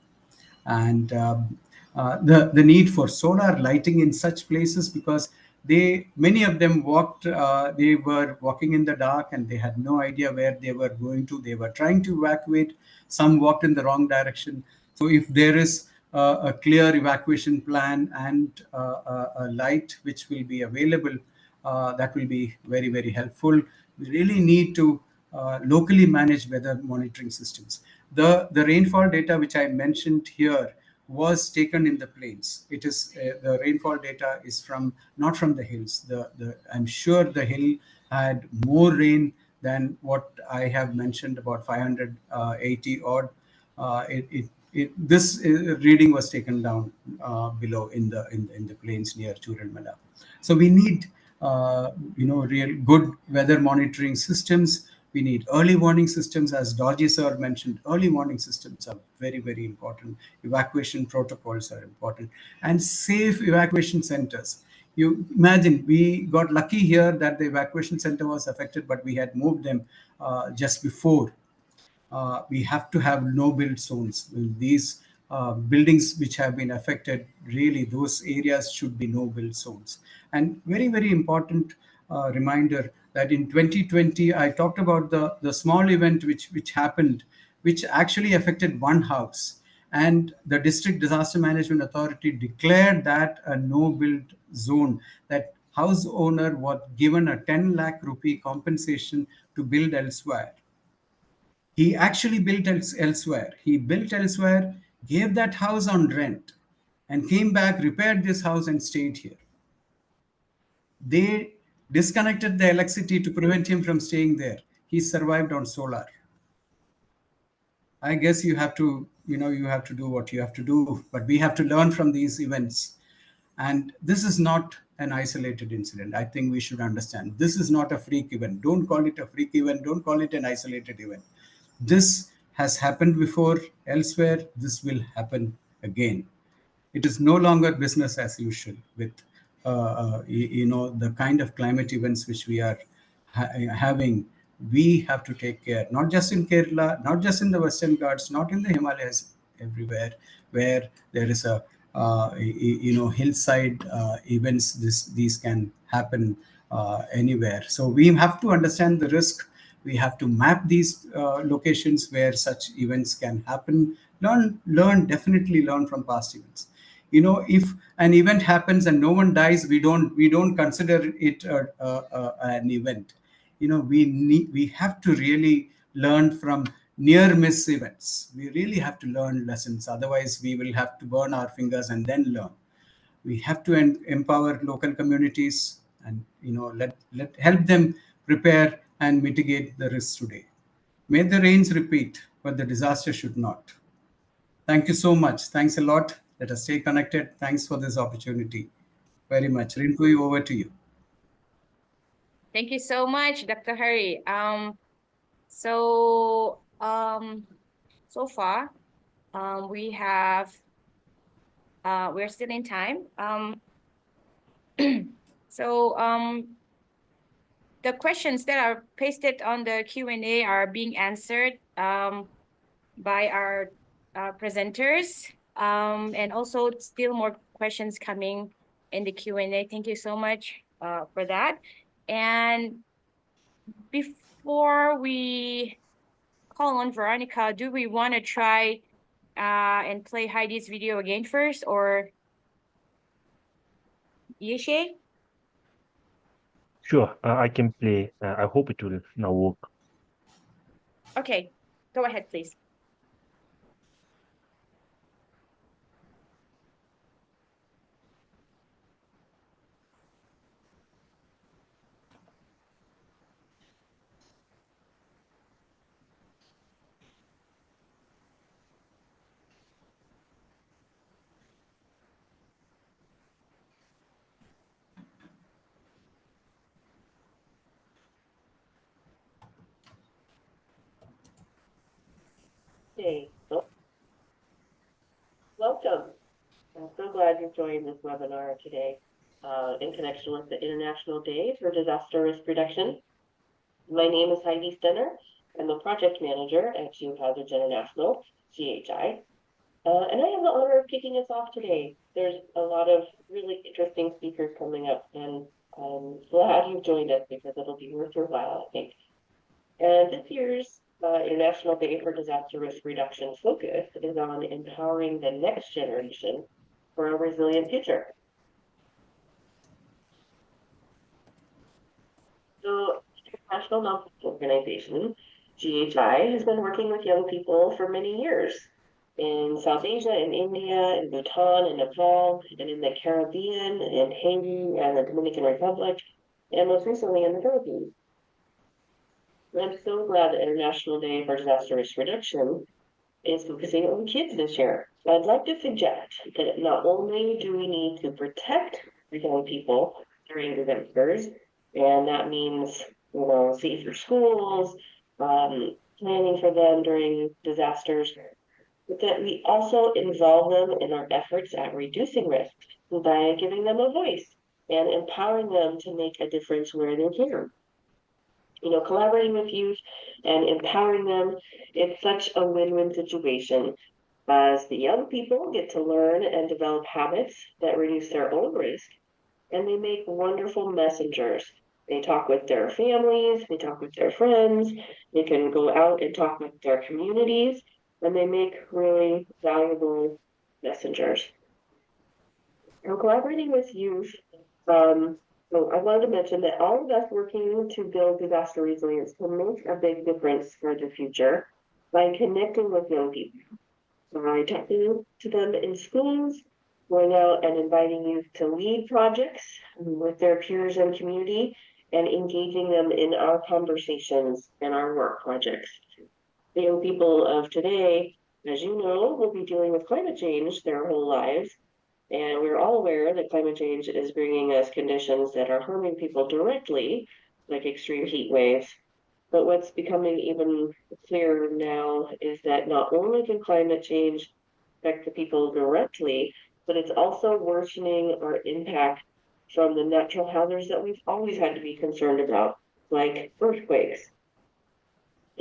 And the need for solar lighting in such places, because many of them they were walking in the dark and they had no idea where they were going to. They were trying to evacuate. Some walked in the wrong direction. So if there is a clear evacuation plan and a light which will be available, that will be very, very helpful. We really need to locally manage weather monitoring systems. The rainfall data which I mentioned here was taken in the plains. It is the rainfall data is from not from the hills. I'm sure the hill had more rain than what I have mentioned, about 580 odd. This reading was taken down below in the plains near Churalmala. So we need real good weather monitoring systems. We need early warning systems, as Dorji sir mentioned. Early warning systems are very, very important. Evacuation protocols are important, and safe evacuation centers. You imagine, we got lucky here that the evacuation center was affected, but we had moved them just before. We have to have no-build zones. These buildings which have been affected, really those areas should be no-build zones. And very, very important reminder that in 2020, I talked about the small event which happened, which actually affected one house. And the District Disaster Management Authority declared that a no-build zone, that house owner was given a 10 lakh rupee compensation to build elsewhere. He actually built elsewhere. He built elsewhere, gave that house on rent, and came back, repaired this house, and stayed here. They disconnected the electricity to prevent him from staying there. He survived on solar. I guess you have to do what you have to do, but we have to learn from these events. And this is not an isolated incident. I think we should understand this is not a freak event. Don't call it a freak event. Don't call it an isolated event. This has happened before elsewhere. This will happen again. It is no longer business as usual with the kind of climate events which we are having. We have to take care, not just in Kerala, not just in the Western Ghats, not in the Himalayas, everywhere where there is a hillside events. These can happen anywhere. So we have to understand the risk. We have to map these locations where such events can happen. Definitely learn from past events. If an event happens and no one dies, we don't consider it an event. We have to really learn from near miss events. We really have to learn lessons. Otherwise, we will have to burn our fingers and then learn. We have to empower local communities and let help them prepare and mitigate the risks today. May the rains repeat, but the disaster should not. Thank you so much. Thanks a lot. Let us stay connected. Thanks for this opportunity very much. Rinpui, over to you. Thank you so much, Dr. Hari. So far, we have we're still in time. The questions that are pasted on the Q&A are being answered by our presenters, and also still more questions coming in the Q&A. Thank you so much for that. And before we call on Veronica, do we want to try and play Heidi's video again first, or Yeshe? Sure, I can play. I hope it will now work. Okay, go ahead, please. Hey, welcome. I'm so glad you're joining this webinar today in connection with the International Day for Disaster Risk Reduction. My name is Heidi Stenner. I'm a project manager at Geohazards International, CHI. And I have the honor of kicking us off today. There's a lot of really interesting speakers coming up, and I'm glad you've joined us because it'll be worth your while, I think. And this year's International Day for Disaster Risk Reduction focus is on empowering the next generation for a resilient future. So, International Nonprofit Organization, GHI, has been working with young people for many years in South Asia, in India, in Bhutan, in Nepal, and in the Caribbean, in Haiti, and the Dominican Republic, and most recently in the Philippines. I'm so glad that International Day for Disaster Risk Reduction is focusing on kids this year. I'd like to suggest that not only do we need to protect young people during disasters, and that means, safer schools, planning for them during disasters, but that we also involve them in our efforts at reducing risk by giving them a voice and empowering them to make a difference where they can. Collaborating with youth and empowering them, it's such a win-win situation as the young people get to learn and develop habits that reduce their own risk, and they make wonderful messengers. They talk with their families, they talk with their friends, they can go out and talk with their communities, and they make really valuable messengers. Now, collaborating with youth, so I wanted to mention that all of us working to build disaster resilience can make a big difference for the future by connecting with young people, by talking to them in schools, going out and inviting youth to lead projects with their peers and community, and engaging them in our conversations and our work projects. The young people of today, as you know, will be dealing with climate change their whole lives. And we're all aware that climate change is bringing us conditions that are harming people directly, like extreme heat waves. But what's becoming even clearer now is that not only can climate change affect the people directly, but it's also worsening our impact from the natural hazards that we've always had to be concerned about, like earthquakes.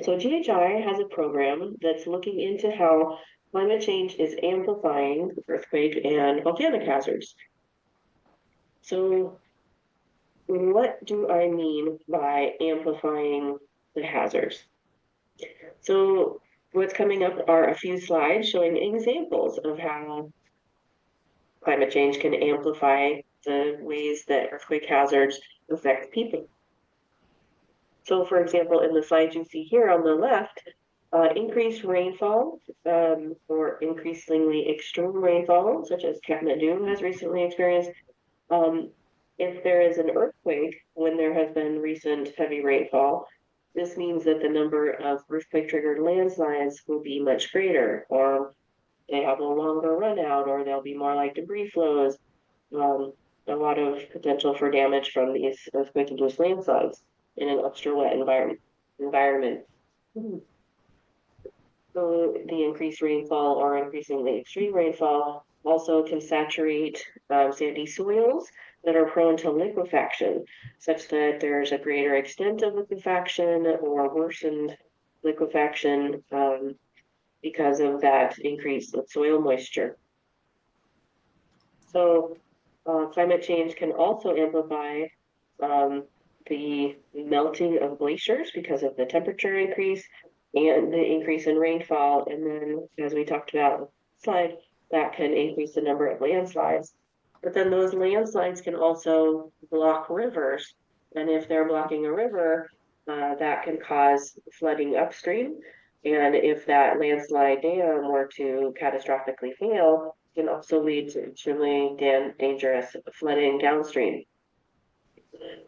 So GHI has a program that's looking into how climate change is amplifying earthquake and volcanic hazards. So what do I mean by amplifying the hazards? So what's coming up are a few slides showing examples of how climate change can amplify the ways that earthquake hazards affect people. So for example, in the slides you see here on the left, increased rainfall or increasingly extreme rainfall, such as Kathmandu has recently experienced. If there is an earthquake when there has been recent heavy rainfall, this means that the number of earthquake-triggered landslides will be much greater, or they have a longer run out, or they'll be more like debris flows. A lot of potential for damage from these earthquake-induced landslides in an extra wet environment. So the increased rainfall or increasingly extreme rainfall also can saturate sandy soils that are prone to liquefaction, such that there's a greater extent of liquefaction or worsened liquefaction because of that increase in soil moisture. So climate change can also amplify the melting of glaciers because of the temperature increase and the increase in rainfall. And then, as we talked about on the slide, that can increase the number of landslides. But then those landslides can also block rivers. And if they're blocking a river, that can cause flooding upstream. And if that landslide dam were to catastrophically fail, it can also lead to extremely dangerous flooding downstream.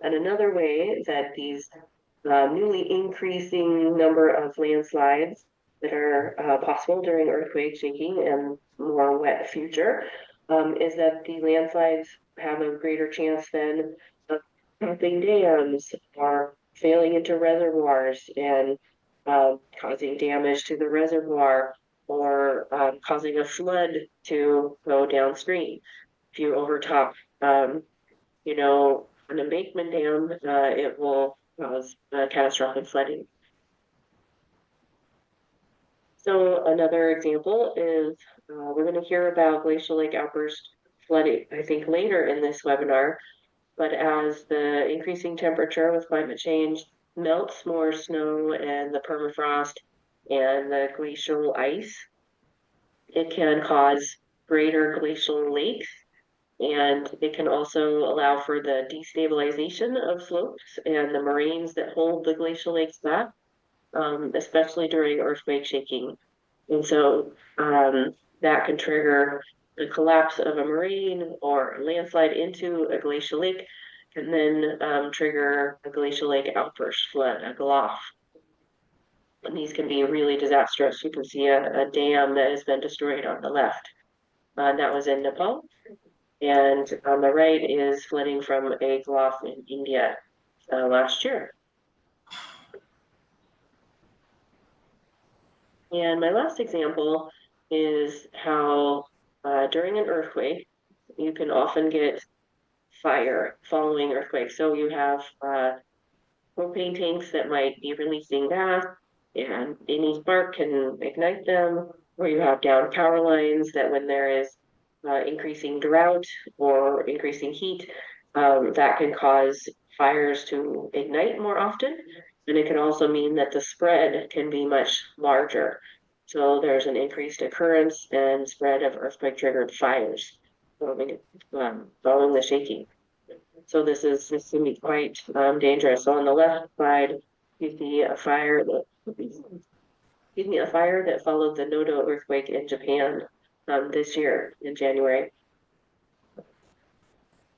And another way that these newly increasing number of landslides that are possible during earthquake shaking and more wet future is that the landslides have a greater chance then of pumping dams or failing into reservoirs and causing damage to the reservoir or causing a flood to go downstream. If you overtop, an embankment dam, it will cause catastrophic flooding. So another example is we're going to hear about glacial lake outburst flooding, I think, later in this webinar. But as the increasing temperature with climate change melts more snow and the permafrost and the glacial ice, it can cause greater glacial lakes, and it can also allow for the destabilization of slopes and the moraines that hold the glacial lakes back, especially during earthquake shaking. And so that can trigger the collapse of a moraine or a landslide into a glacial lake, can then trigger a glacial lake outburst flood, a GLOF. And these can be really disastrous. You can see a dam that has been destroyed on the left. That was in Nepal. And on the right is flooding from a GLOF in India last year. And my last example is how during an earthquake, you can often get fire following earthquakes. So you have propane tanks that might be releasing gas, and any spark can ignite them, or you have down power lines that when there is increasing drought or increasing heat, that can cause fires to ignite more often. And it can also mean that the spread can be much larger. So there's an increased occurrence and spread of earthquake-triggered fires following the shaking. So this can be quite dangerous. So on the left side, you see a fire that followed the Noto earthquake in Japan this year in January.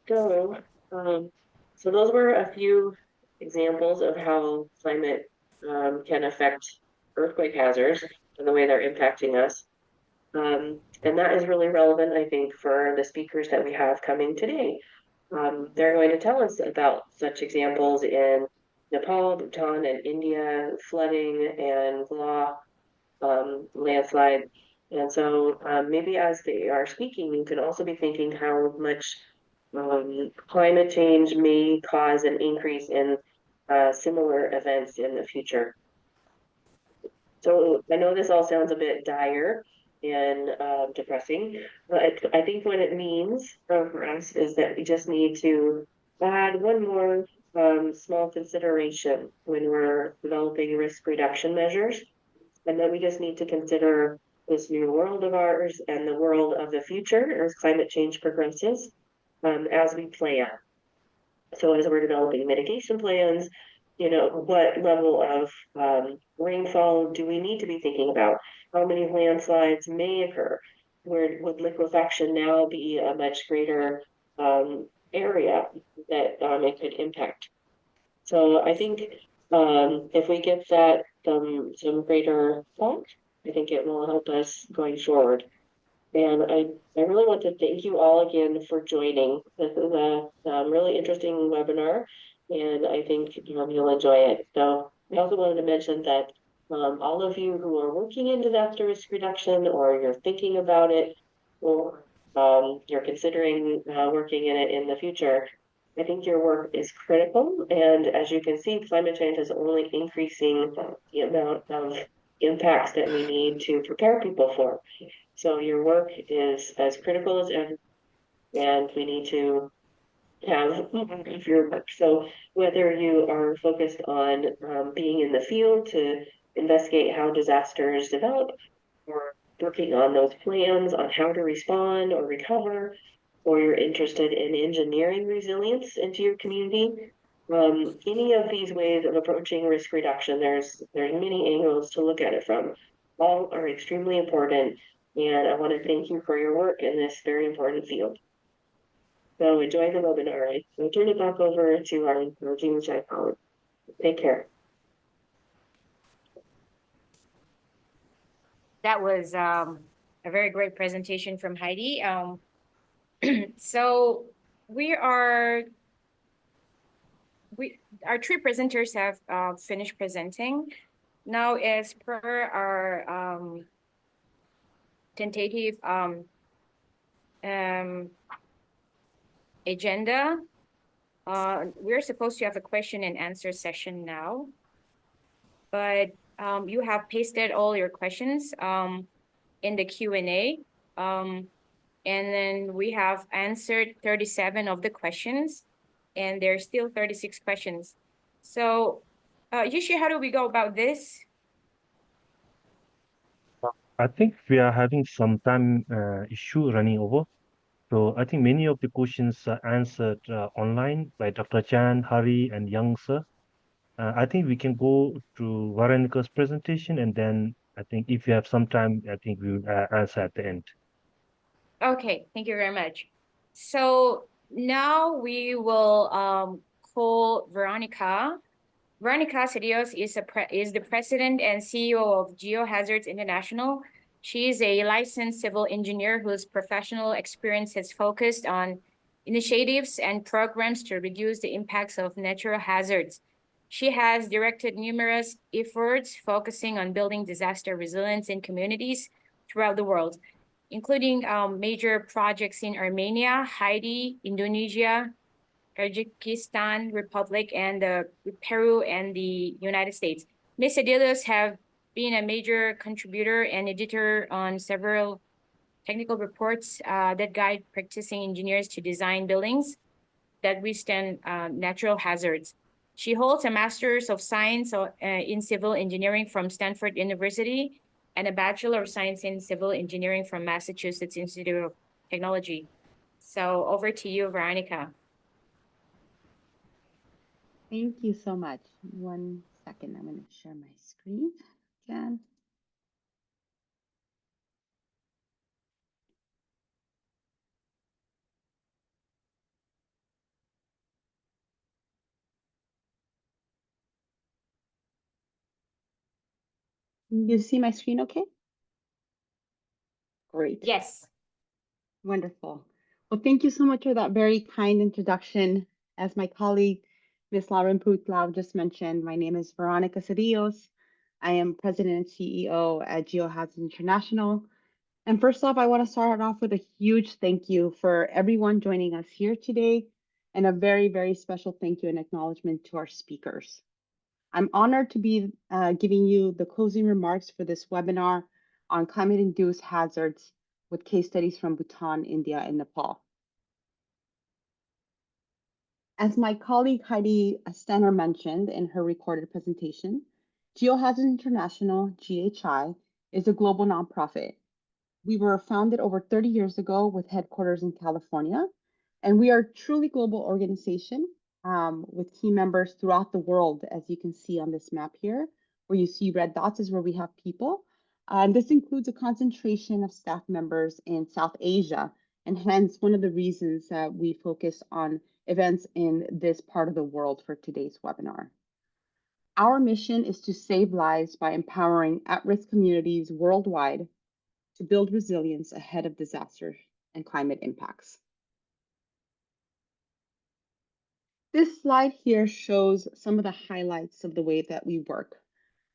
So, so those were a few examples of how climate can affect earthquake hazards and the way they're impacting us. And that is really relevant, I think, for the speakers that we have coming today. They're going to tell us about such examples in Nepal, Bhutan, and India, flooding and landslide. And so maybe as they are speaking, you can also be thinking how much climate change may cause an increase in similar events in the future. So I know this all sounds a bit dire and depressing, but I think what it means for us is that we just need to add one more small consideration when we're developing risk reduction measures, and that we just need to consider this new world of ours and the world of the future as climate change progresses as we plan. So as we're developing mitigation plans, what level of rainfall do we need to be thinking about? How many landslides may occur? Where would liquefaction now be a much greater area that it could impact? So I think if we get that some greater thought, I think it will help us going forward. And I really want to thank you all again for joining. This is a really interesting webinar, and I think you'll enjoy it. So I also wanted to mention that all of you who are working in disaster risk reduction, or you're thinking about it, or you're considering working in it in the future, I think your work is critical. And as you can see, climate change is only increasing the amount of impacts that we need to prepare people for. So your work is as critical as ever, and we need to have your work. So whether you are focused on being in the field to investigate how disasters develop, or working on those plans on how to respond or recover, or you're interested in engineering resilience into your community, any of these ways of approaching risk reduction, there's many angles to look at it from. All are extremely important, and I want to thank you for your work in this very important field. So enjoy the webinar. I'll turn it back over to our Jean Chai colleague. Take care. That was a very great presentation from Heidi. So our three presenters have finished presenting. Now, as per our tentative agenda, we're supposed to have a question and answer session now, but you have pasted all your questions in the Q&A, and then we have answered 37 of the questions, and there's still 36 questions. So Yushi, how do we go about this? I think we are having some time issue running over. So I think many of the questions are answered online by Dr. Chan, Hari, and Young sir. I think we can go to Varanika's presentation, and then I think if you have some time, I think we will answer at the end. Okay, thank you very much. So now we will call Veronica. Veronica Cedillos is the president and CEO of Geohazards International. She is a licensed civil engineer whose professional experience has focused on initiatives and programs to reduce the impacts of natural hazards. She has directed numerous efforts focusing on building disaster resilience in communities throughout the world, including major projects in Armenia, Haiti, Indonesia, Kyrgyzstan Republic, and Peru and the United States. Ms. Cedillos have been a major contributor and editor on several technical reports that guide practicing engineers to design buildings that withstand natural hazards. She holds a Master's of Science in Civil Engineering from Stanford University and a Bachelor of Science in Civil Engineering from Massachusetts Institute of Technology. So over to you, Veronica. Thank you so much. 1 second, I'm going to share my screen again. You see my screen okay? Great. Yes. Wonderful. Well, thank you so much for that very kind introduction. As my colleague, Ms. Lauren Putlau just mentioned, my name is Veronica Cedillos. I am President and CEO at Geohazards International. And first off, I want to start off with a huge thank you for everyone joining us here today, and a very, very special thank you and acknowledgement to our speakers. I'm honored to be giving you the closing remarks for this webinar on climate-induced hazards with case studies from Bhutan, India, and Nepal. As my colleague Heidi Stenner mentioned in her recorded presentation, Geohazards International, GHI, is a global nonprofit. We were founded over 30 years ago with headquarters in California, and we are a truly global organization with team members throughout the world, as you can see on this map here, where you see red dots is where we have people. This includes a concentration of staff members in South Asia, and hence one of the reasons that we focus on events in this part of the world for today's webinar. Our mission is to save lives by empowering at-risk communities worldwide to build resilience ahead of disaster and climate impacts. This slide here shows some of the highlights of the way that we work.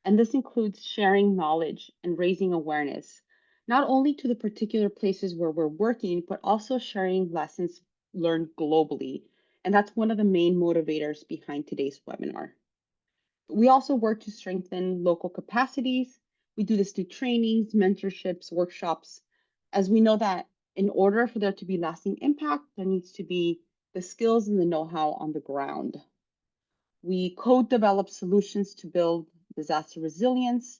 And this includes sharing knowledge and raising awareness, not only to the particular places where we're working, but also sharing lessons learned globally. And that's one of the main motivators behind today's webinar. We also work to strengthen local capacities. We do this through trainings, mentorships, workshops, as we know that in order for there to be lasting impact, there needs to be the skills and the know-how on the ground. We co-develop solutions to build disaster resilience.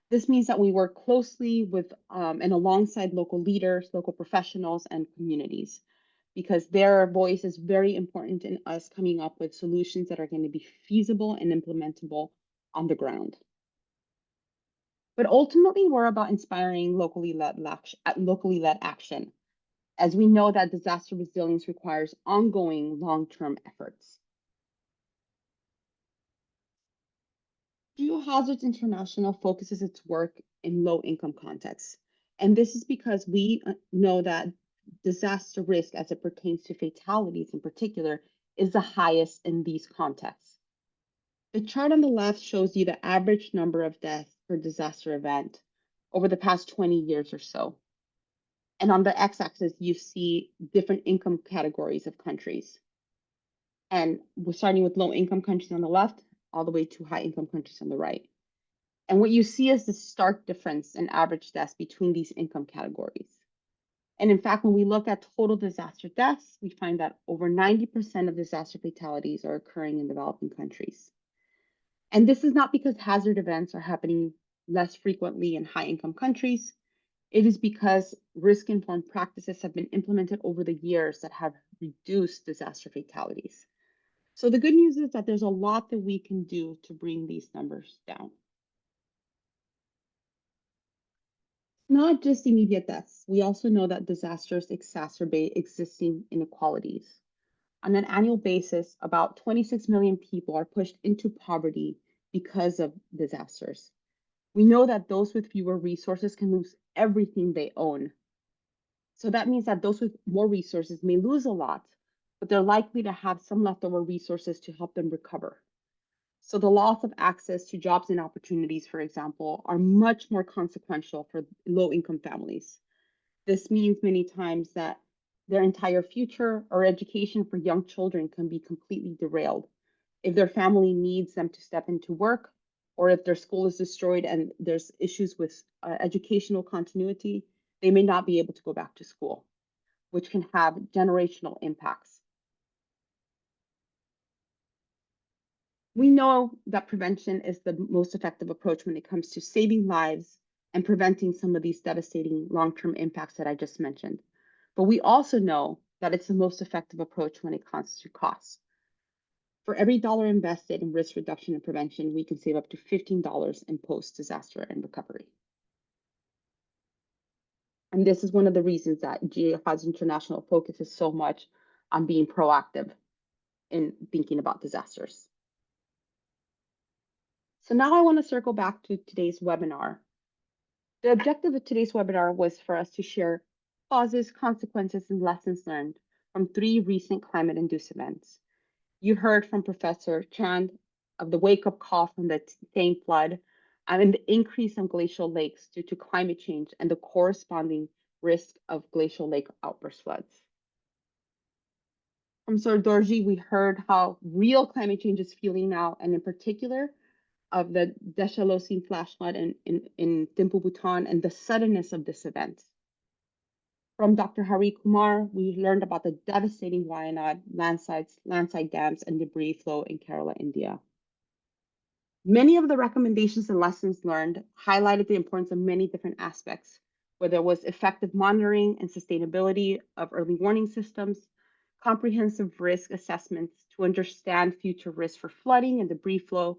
This means that we work closely with and alongside local leaders, local professionals, and communities, because their voice is very important in us coming up with solutions that are going to be feasible and implementable on the ground. But ultimately, we're about inspiring locally led action, as we know that disaster resilience requires ongoing long-term efforts. Geohazards International focuses its work in low-income contexts, and this is because we know that disaster risk as it pertains to fatalities in particular is the highest in these contexts. The chart on the left shows you the average number of deaths per disaster event over the past 20 years or so. And on the x-axis, you see different income categories of countries. And we're starting with low-income countries on the left, all the way to high-income countries on the right. And what you see is the stark difference in average deaths between these income categories. And in fact, when we look at total disaster deaths, we find that over 90% of disaster fatalities are occurring in developing countries. And this is not because hazard events are happening less frequently in high-income countries. It is because risk-informed practices have been implemented over the years that have reduced disaster fatalities. So the good news is that there's a lot that we can do to bring these numbers down. Not just immediate deaths. We also know that disasters exacerbate existing inequalities. On an annual basis, about 26 million people are pushed into poverty because of disasters. We know that those with fewer resources can lose everything they own. So that means that those with more resources may lose a lot, but they're likely to have some leftover resources to help them recover. So the loss of access to jobs and opportunities, for example, are much more consequential for low-income families. This means many times that their entire future or education for young children can be completely derailed if their family needs them to step into work, or if their school is destroyed and there's issues with educational continuity, they may not be able to go back to school, which can have generational impacts. We know that prevention is the most effective approach when it comes to saving lives and preventing some of these devastating long-term impacts that I just mentioned. But we also know that it's the most effective approach when it comes to costs. For every dollar invested in risk reduction and prevention, we can save up to $15 in post-disaster and recovery. And this is one of the reasons that GFI's International focuses so much on being proactive in thinking about disasters. So now I want to circle back to today's webinar. The objective of today's webinar was for us to share causes, consequences, and lessons learned from 3 recent climate-induced events. You heard from Professor Chand of the wake-up call from the Thang flood and the increase in glacial lakes due to climate change and the corresponding risk of glacial lake outburst floods. From Sir Dorji, we heard how real climate change is feeling now, and in particular, of the Deschalosine flash flood in Thimphu, Bhutan, and the suddenness of this event. From Dr. Hari Kumar, we learned about the devastating Wayanad landslide dams, and debris flow in Kerala, India. Many of the recommendations and lessons learned highlighted the importance of many different aspects, whether it was effective monitoring and sustainability of early warning systems, comprehensive risk assessments to understand future risks for flooding and debris flow,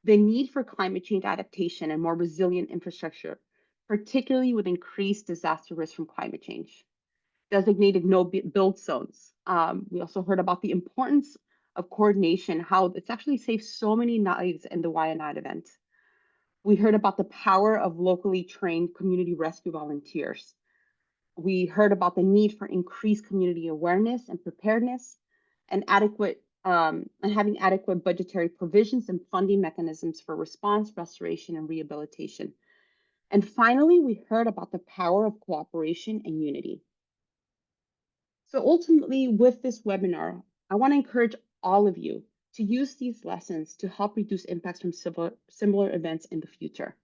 the need for climate change adaptation and more resilient infrastructure, particularly with increased disaster risk from climate change. Designated no-build zones. We also heard about the importance of coordination, how it's actually saved so many lives in the Wayanad event. We heard about the power of locally trained community rescue volunteers. We heard about the need for increased community awareness and preparedness, and having adequate budgetary provisions and funding mechanisms for response, restoration, and rehabilitation. And finally, we heard about the power of cooperation and unity. So ultimately, with this webinar, I want to encourage all of you to use these lessons to help reduce impacts from similar events in the future.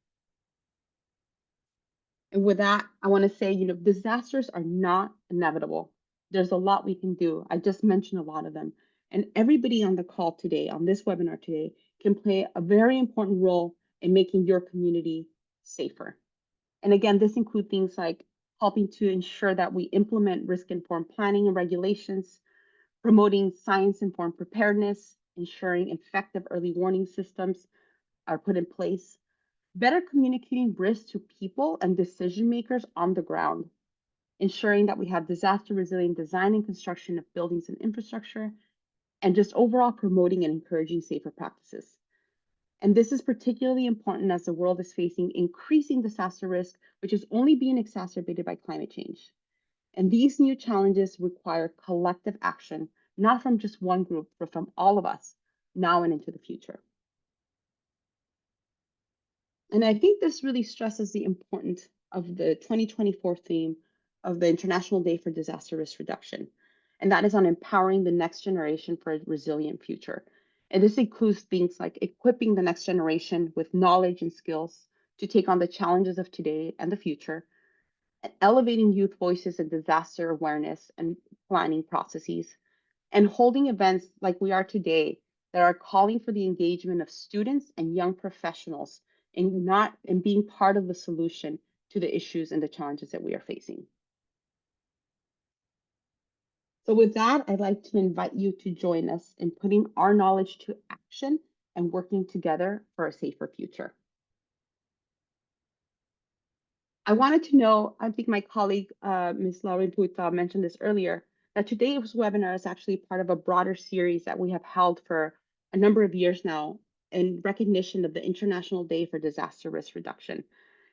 And with that, I want to say, disasters are not inevitable. There's a lot we can do. I just mentioned a lot of them. And everybody on the call today, on this webinar today, can play a very important role in making your community safer. And again, this includes things like helping to ensure that we implement risk-informed planning and regulations, promoting science-informed preparedness, ensuring effective early warning systems are put in place, better communicating risks to people and decision makers on the ground, ensuring that we have disaster resilient design and construction of buildings and infrastructure, and just overall promoting and encouraging safer practices. And this is particularly important as the world is facing increasing disaster risk, which is only being exacerbated by climate change. And these new challenges require collective action, not from just one group, but from all of us now and into the future. And I think this really stresses the importance of the 2024 theme of the International Day for Disaster Risk Reduction, and that is on empowering the next generation for a resilient future. And this includes things like equipping the next generation with knowledge and skills to take on the challenges of today and the future, and elevating youth voices in disaster awareness and planning processes, and holding events like we are today that are calling for the engagement of students and young professionals in being part of the solution to the issues and the challenges that we are facing. So with that, I'd like to invite you to join us in putting our knowledge to action and working together for a safer future. I wanted to know, I think my colleague, Ms. Laurie Bhutan mentioned this earlier, that today's webinar is actually part of a broader series that we have held for a number of years now in recognition of the International Day for Disaster Risk Reduction.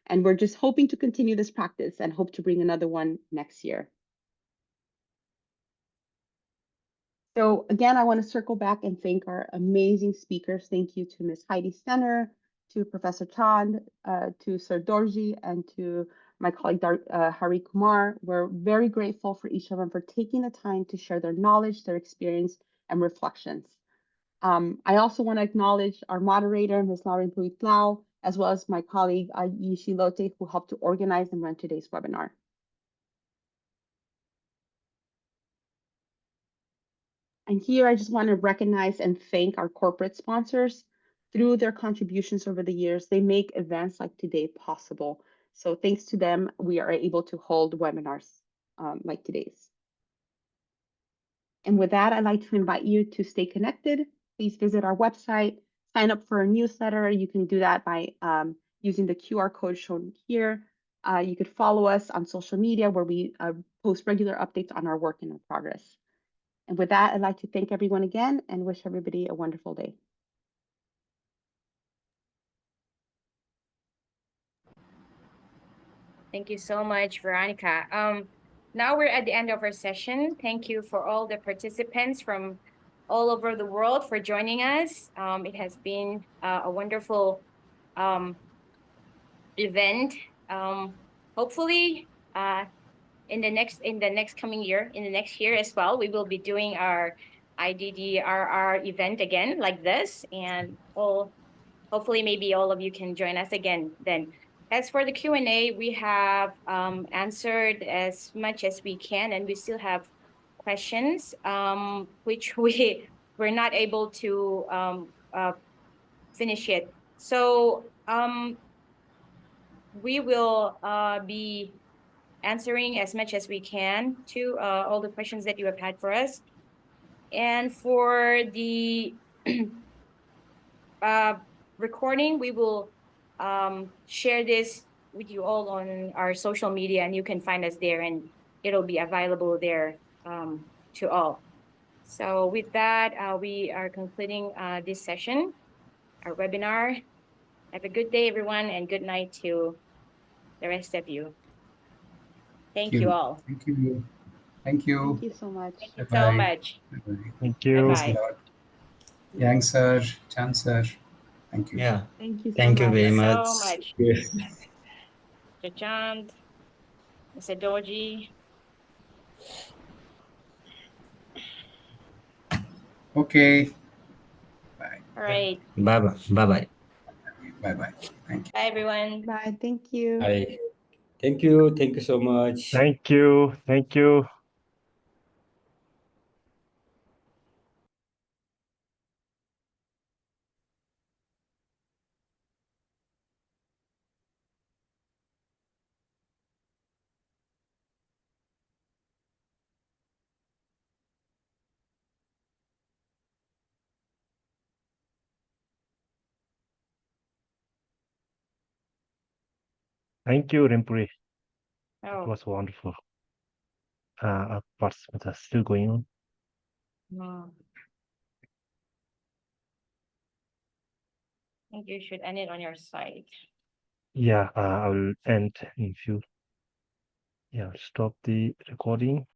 And we're just hoping to continue this practice and hope to bring another one next year. So again, I want to circle back and thank our amazing speakers. Thank you to Ms. Heidi Stenner, to Professor Chand, to Sir Dorji, and to my colleague Hari Kumar. We're very grateful for each of them for taking the time to share their knowledge, their experience, and reflections. I also want to acknowledge our moderator, Ms. Lauren Puitlao, as well as my colleague Yishi Lote, who helped to organize and run today's webinar. And here I just want to recognize and thank our corporate sponsors. Through their contributions over the years, they make events like today possible. So thanks to them, we are able to hold webinars like today's. And with that, I'd like to invite you to stay connected. Please visit our website, sign up for a newsletter. You can do that by using the QR code shown here. You could follow us on social media where we post regular updates on our work and our progress. And with that, I'd like to thank everyone again and wish everybody a wonderful day. Thank you so much, Veronica. Now we're at the end of our session. Thank you for all the participants from all over the world for joining us. It has been a wonderful event. Hopefully, in the next coming year, in the next year as well, we will be doing our IDDRR event again like this, and hopefully maybe all of you can join us again then. As for the Q&A, we have answered as much as we can, and we still have questions which we're not able to finish it. So we will be answering as much as we can to all the questions that you have had for us. And for the recording, we will share this with you all on our social media, and you can find us there, and it'll be available there to all. So with that, we are concluding this session, our webinar. Have a good day, everyone, and good night to the rest of you. Thank you all. Thank you. Thank you. Thank you so much. Thank you Bye-bye. so much. Bye-bye. Thank you. Bye-bye. Thanks a lot. Yang sir, Chan sir. Thank you. Yeah, Thank you so thank you much. very much. So much. Yes. Mr. Chand, Mr. Doji. Okay. Bye. All right. Bye-bye. Bye-bye. Bye-bye. Thank you. Bye, everyone. Bye. Thank you. Hi. Thank you. Thank you so much. Thank you. Thank you. Thank you, Rempuri. It Oh, was wonderful. Our participants are still going on. no. I think you should end it on your side. Yeah, I will end in few. Yeah, stop the recording.